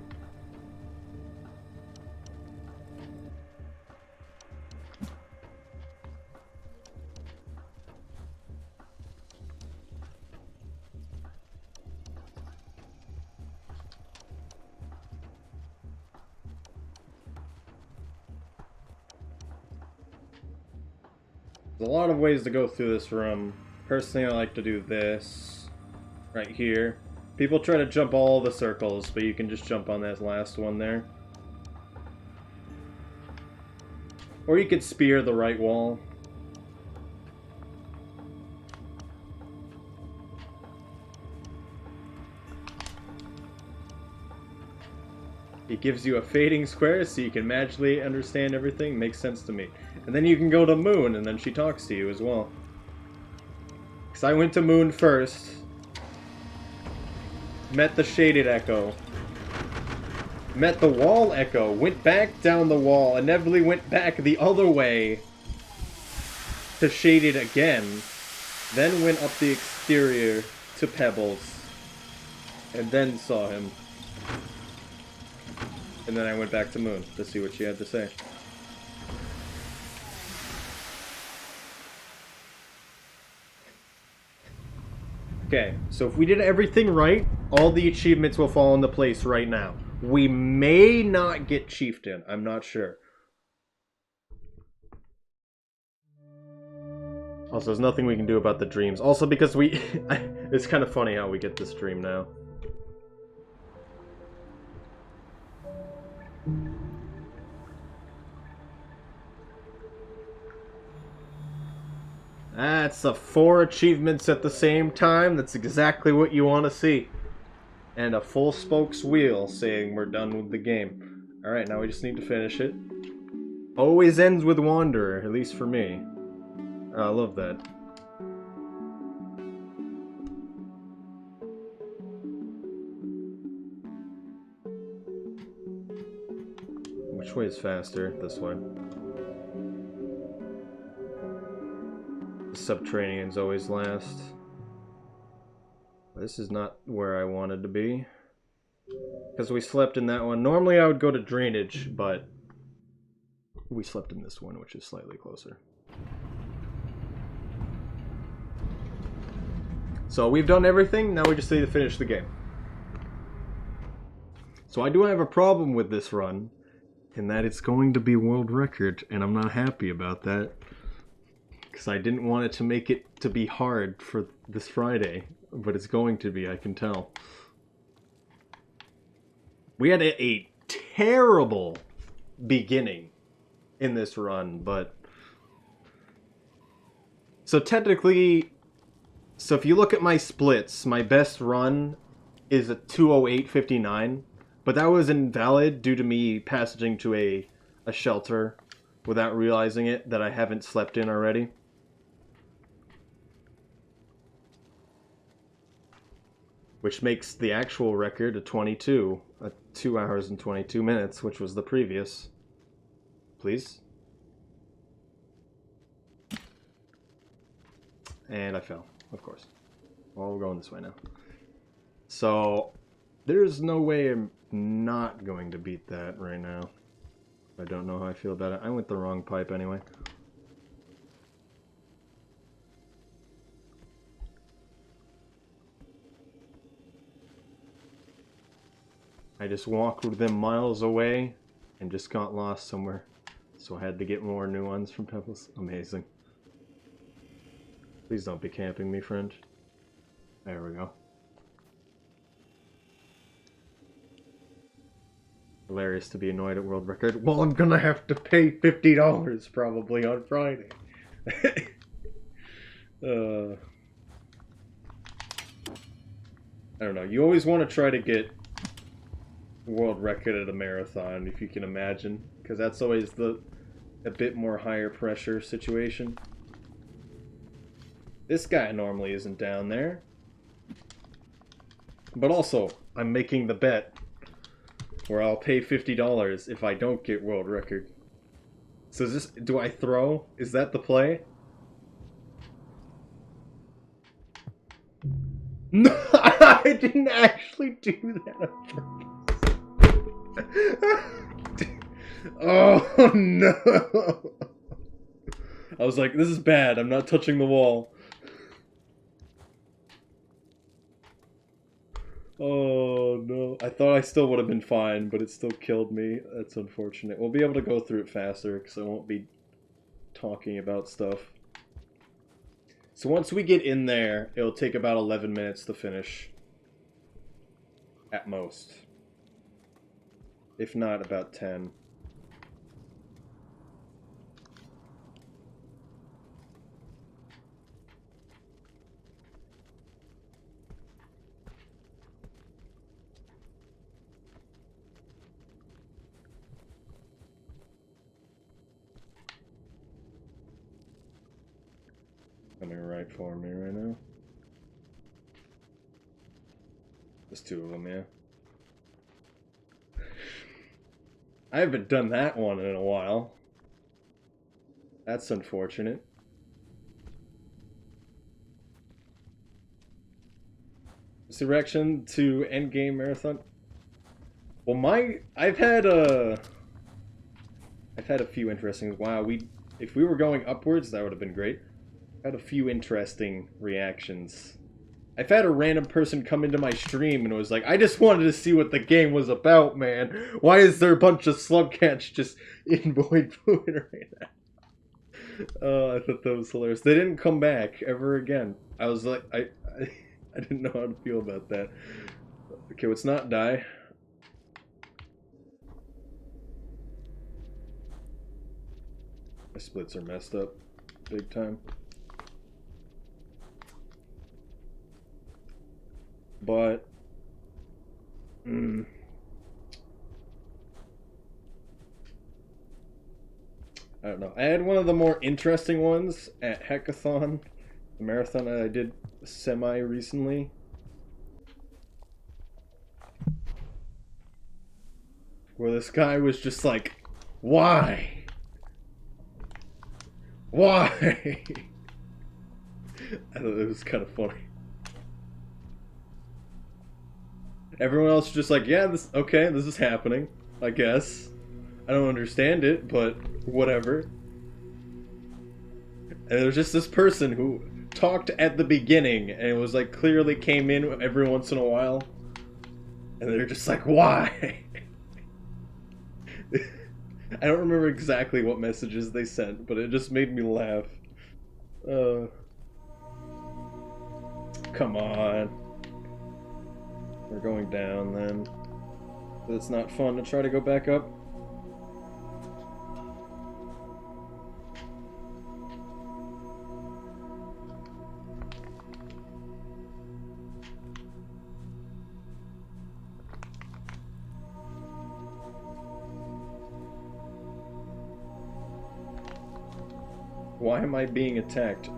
A: There's a lot of ways to go through this room. Personally, I like to do this right here. People try to jump all the circles, but you can just jump on that last one there. Or you could spear the right wall. It gives you a fading square so you can magically understand everything. Makes sense to me. And then you can go to Moon, and then she talks to you as well. Because I went to Moon first. Met the Shaded Echo. Met the Wall Echo. Went back down the wall. Inevitably went back the other way. To Shaded again. Then went up the exterior to Pebbles. And then saw him. And then I went back to Moon to see what she had to say. Okay, so if we did everything right, all the achievements will fall into place right now. We may not get Chieftain, I'm not sure. Also, there's nothing we can do about the dreams. Also, because we... it's kind of funny how we get this dream now. That's the 4 achievements at the same time. That's exactly what you want to see. And a full spokes wheel saying we're done with the game. Alright, now we just need to finish it. Always ends with Wanderer, at least for me. I love that. Which way is faster? This way. Subterranean's always last. This is not where I wanted to be. Because we slept in that one. Normally I would go to Drainage, but we slept in this one, which is slightly closer. So we've done everything, now we just need to finish the game. So I do have a problem with this run, in that it's going to be world record, and I'm not happy about that. Because I didn't want it to make it to be hard for this Friday, but it's going to be, I can tell. We had a terrible beginning in this run, but... So technically, so if you look at my splits, my best run is a 208.59, but that was invalid due to me passaging to a shelter without realizing it, that I haven't slept in already. Which makes the actual record a 22, 2 hours and 22 minutes, which was the previous. Please. And I fell, of course. Well, we're going this way now. So, there's no way I'm not going to beat that right now. I don't know how I feel about it. I went the wrong pipe anyway. I just walked with them miles away and just got lost somewhere. So I had to get more new ones from Pebbles. Amazing. Please don't be camping me, friend. There we go. Hilarious to be annoyed at world record. Well, I'm gonna have to pay $50 probably on Friday. I don't know. You always want to try to get world record at a marathon, if you can imagine, because that's always a bit more higher pressure situation. This guy normally isn't down there. But also, I'm making the bet where I'll pay $50 if I don't get world record. So is this, do I throw? Is that the play? No, I didn't actually do that. Oh no! I was like, this is bad. I'm not touching the wall. Oh no. I thought I still would have been fine, but it still killed me. That's unfortunate. We'll be able to go through it faster because I won't be talking about stuff. So once we get in there, it'll take about 11 minutes to finish. At most. If not, about 10. Coming right for me right now. There's two of them, yeah. I haven't done that one in a while. That's unfortunate. Resurrection to Endgame Marathon. Well, I've had a few interesting. Wow, if we were going upwards, that would have been great. I've had a few interesting reactions. I've had a random person come into my stream and was like, I just wanted to see what the game was about, man. Why is there a bunch of slugcats just in Void Fluid right now? I thought that was hilarious. They didn't come back ever again. I was like, I didn't know how to feel about that. Okay, let's not die. My splits are messed up big time. But I don't know. I had one of the more interesting ones at Hackathon, the marathon that I did semi-recently. Where this guy was just like, why? Why? I thought it was kind of funny. Everyone else just like, yeah, this is happening, I guess. I don't understand it, but whatever. And there was just this person who talked at the beginning, and it was like clearly came in every once in a while. And they're just like, why? I don't remember exactly what messages they sent, but it just made me laugh. Come on. We're going down then. But it's not fun to try to go back up. Why am I being attacked?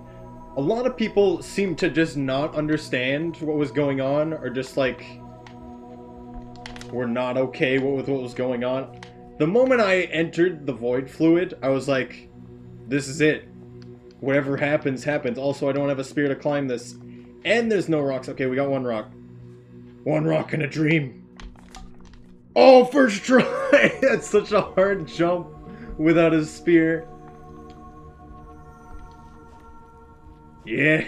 A: A lot of people seem to just not understand what was going on, or just like were not okay with what was going on. The moment I entered the void fluid, I was like, this is it. Whatever happens, happens. Also, I don't have a spear to climb this. And there's no rocks. Okay, we got one rock. One rock in a dream. Oh, first try! That's such a hard jump without his spear. Yeah.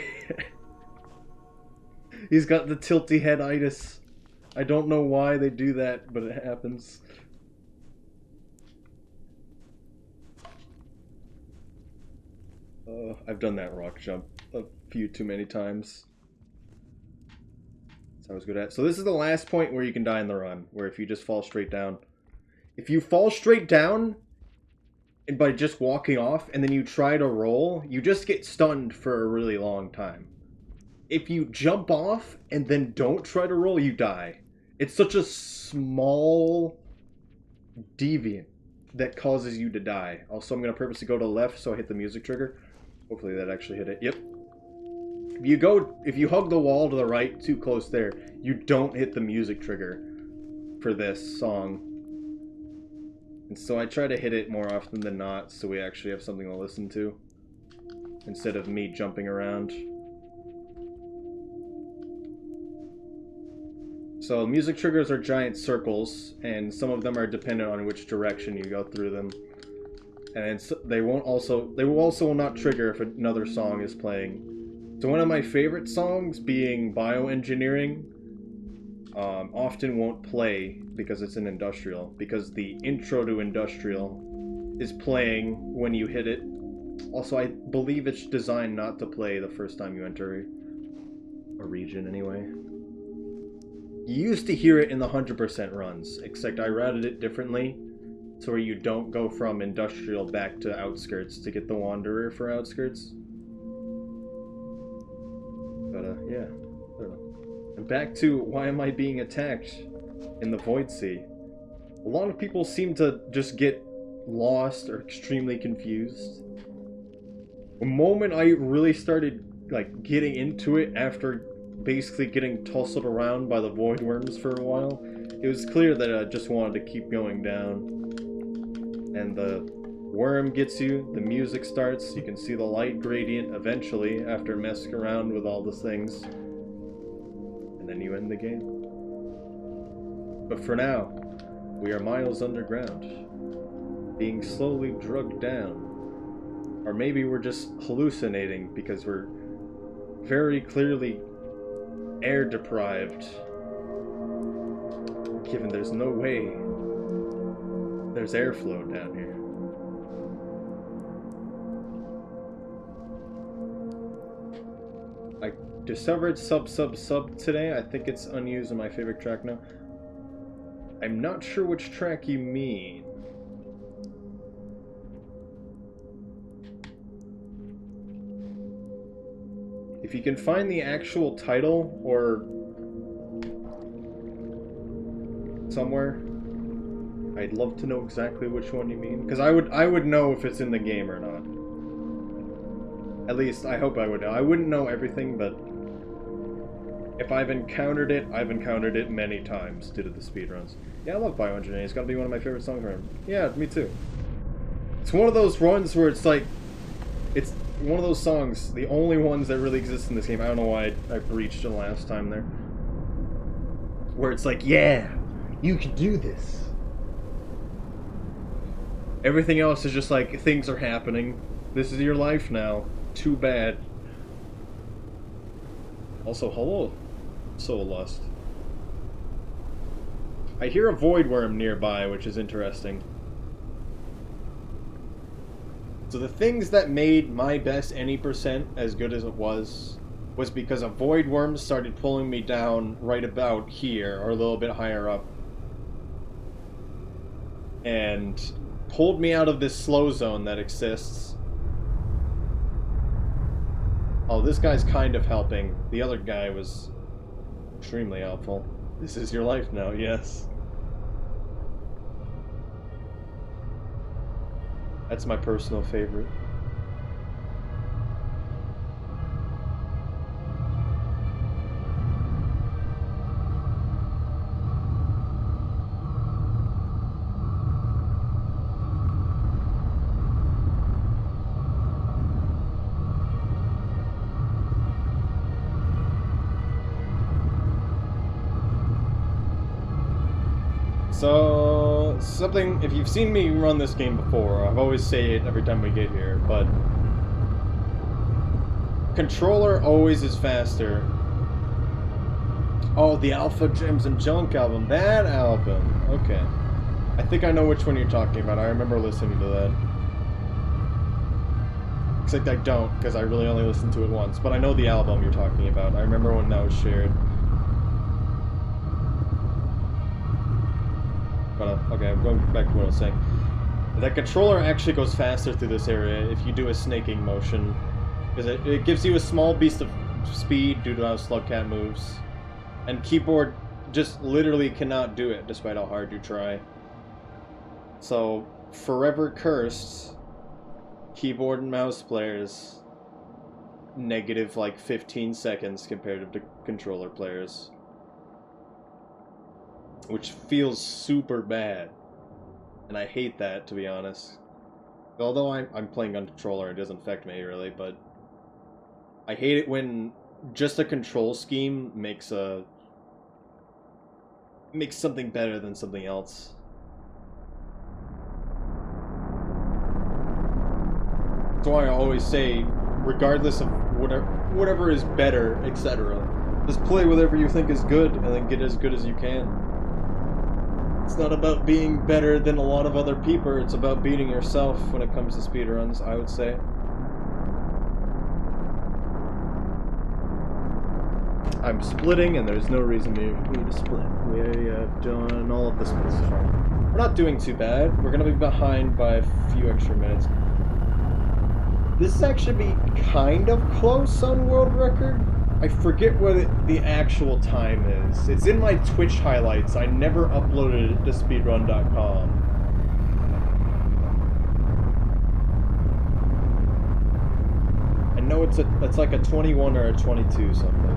A: He's got the tilty head-itis. I don't know why they do that, but it happens. I've done that rock jump a few too many times. That's how I was good at. So this is the last point where you can die in the run, where if you just fall straight down. If you fall straight down, and by just walking off, and then you try to roll, you just get stunned for a really long time. If you jump off, and then don't try to roll, you die. It's such a small deviant that causes you to die. Also, I'm going to purposely go to the left so I hit the music trigger. Hopefully that actually hit it. Yep. If you hug the wall to the right, too close there, you don't hit the music trigger for this song. And so I try to hit it more often than not, so we actually have something to listen to, instead of me jumping around. So music triggers are giant circles, and some of them are dependent on which direction you go through them. And they will also not trigger if another song is playing. So one of my favorite songs, being Bioengineering, often won't play because it's an industrial, because the intro to industrial is playing when you hit it. Also, I believe it's designed not to play the first time you enter a region anyway. You used to hear it in the 100% runs, except I routed it differently, so where you don't go from industrial back to outskirts to get the wanderer for outskirts. But yeah, I don't know. And back to why am I being attacked in the Void Sea? A lot of people seem to just get lost or extremely confused. The moment I really started like getting into it after basically getting tussled around by the void worms for a while, it was clear that I just wanted to keep going down. And the worm gets you, the music starts, you can see the light gradient eventually after messing around with all the things. And then you end the game. But for now, we are miles underground, being slowly drugged down. Or maybe we're just hallucinating because we're very clearly air deprived, given there's no way there's airflow down here. I discovered sub today. I think it's unused in my favorite track now. I'm not sure which track you mean. If you can find the actual title or somewhere, I'd love to know exactly which one you mean, because I would know if it's in the game or not. At least I hope I would know. I wouldn't know everything, but if I've encountered it many times due to the speedruns. Yeah, I love Bioengineering. It's got to be one of my favorite songs from him. Yeah, me too. It's one of those runs where it's like, it's one of those songs, the only ones that really exist in this game. I don't know why I breached the last time there. Where it's like, yeah, you can do this. Everything else is just like, things are happening. This is your life now. Too bad. Also, hello, Soul Lust. I hear a void worm nearby, which is interesting. So the things that made my best any percent as good as it was because a void worm started pulling me down right about here, or a little bit higher up, and pulled me out of this slow zone that exists. Oh, this guy's kind of helping. The other guy was extremely helpful. This is your life now, yes. That's my personal favorite. So, something, if you've seen me run this game before, I've always say it every time we get here, but controller always is faster. Oh, the Alpha Gems and Junk album, that album, okay. I think I know which one you're talking about, I remember listening to that. Except I don't, because I really only listened to it once, but I know the album you're talking about, I remember when that was shared. But, okay, I'm going back to what I was saying. That controller actually goes faster through this area if you do a snaking motion. Because it gives you a small beast of speed due to how Slugcat moves. And keyboard just literally cannot do it, despite how hard you try. So, forever cursed, keyboard and mouse players, negative like 15 seconds compared to controller players. Which feels super bad. And I hate that, to be honest. Although I'm playing on controller, it doesn't affect me, really, but I hate it when just a control scheme makes something better than something else. That's why I always say, regardless of whatever is better, etc., just play whatever you think is good, and then get as good as you can. It's not about being better than a lot of other people, it's about beating yourself when it comes to speedruns, I would say. I'm splitting, and there's no reason for me to split. We have done all of this so far. We're not doing too bad. We're going to be behind by a few extra minutes. This is actually kind of close on world record. I forget what the actual time is. It's in my Twitch highlights. I never uploaded it to speedrun.com. I know it's like a 21 or a 22 something.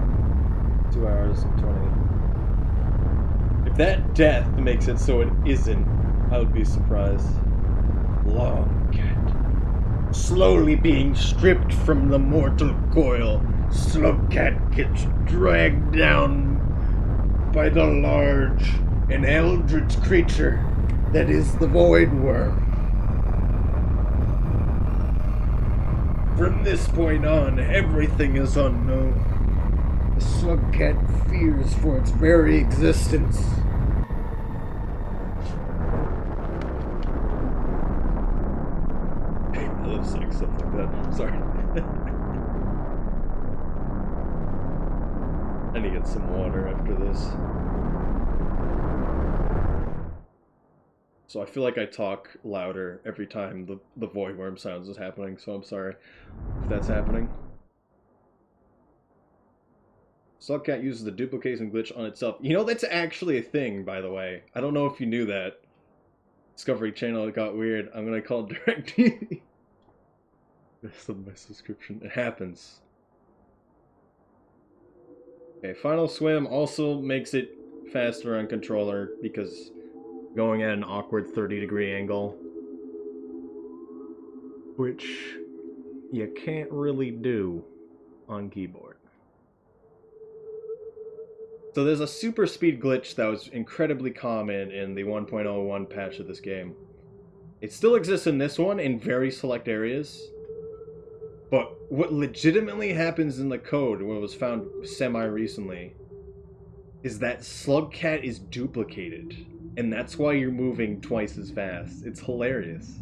A: 2 hours and 20. If that death makes it so it isn't, I would be surprised. Long cat. Slowly being stripped from the mortal coil, Slugcat gets dragged down by the large and eldritch creature that is the Void Worm. From this point on, everything is unknown. The Slugcat fears for its very existence. I love saying stuff like that. Sorry. I need to get some water after this. So I feel like I talk louder every time the Void Worm sounds is happening, so I'm sorry if that's happening. Slugcat uses the duplication glitch on itself. You know, that's actually a thing, by the way. I don't know if you knew that. Discovery Channel, it got weird. I'm gonna call it DirectTV. That's my subscription. It happens. Okay, Final Swim also makes it faster on controller because going at an awkward 30-degree angle, which you can't really do on keyboard. So there's a super speed glitch that was incredibly common in the 1.01 patch of this game. It still exists in this one in very select areas, but what legitimately happens in the code, what was found semi-recently, is that Slugcat is duplicated, and that's why you're moving twice as fast. It's hilarious.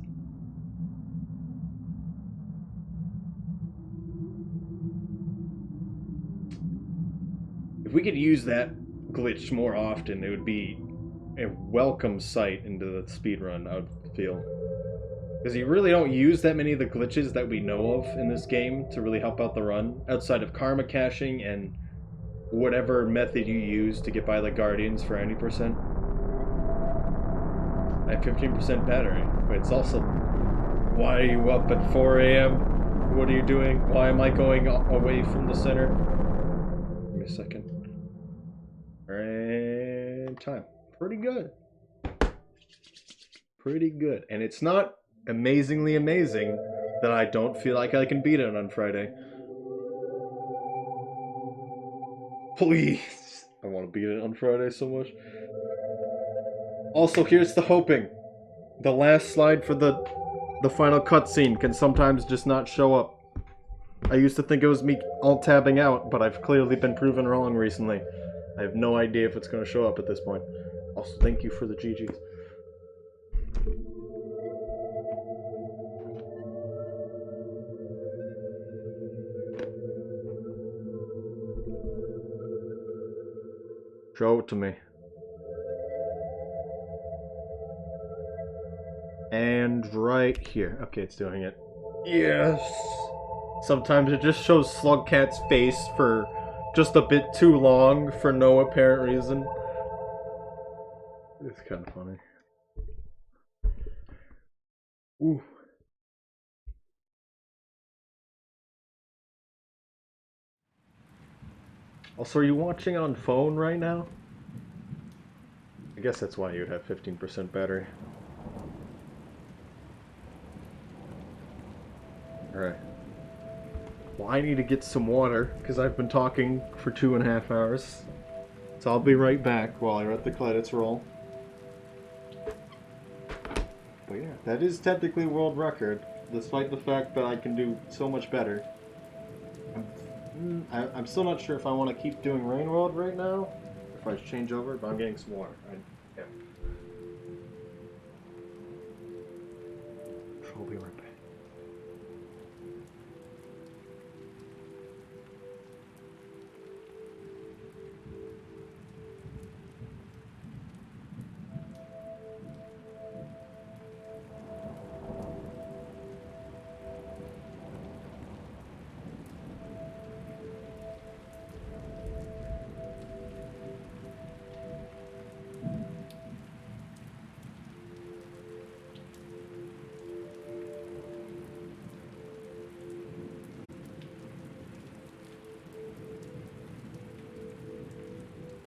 A: If we could use that glitch more often, it would be a welcome sight into the speedrun, I would feel. Because you really don't use that many of the glitches that we know of in this game to really help out the run, outside of karma caching and whatever method you use to get by the Guardians for any percent. I have 15% battery, but it's also... Why are you up at 4 a.m.? What are you doing? Why am I going away from the center? Give me a second. And time. Pretty good. Pretty good. And it's not amazingly amazing that I don't feel like I can beat it on Friday. Please. I want to beat it on Friday so much. Also, here's the hoping. The last slide for the final cutscene can sometimes just not show up. I used to think it was me alt-tabbing out, but I've clearly been proven wrong recently. I have no idea if it's going to show up at this point. Also, thank you for the GGs. Show it to me. And right here. Okay, it's doing it. Yes! Sometimes it just shows Slugcat's face for just a bit too long for no apparent reason. It's kind of funny. Ooh. Also, are you watching on phone right now? I guess that's why you have 15% battery. Alright. Well, I need to get some water, because I've been talking for 2.5 hours. So I'll be right back while I let the credits roll. But yeah, that is technically a world record, despite the fact that I can do so much better. I'm still not sure if I want to keep doing Rain World right now, if I change over, but I'm getting some water. Yeah. I'll be right back.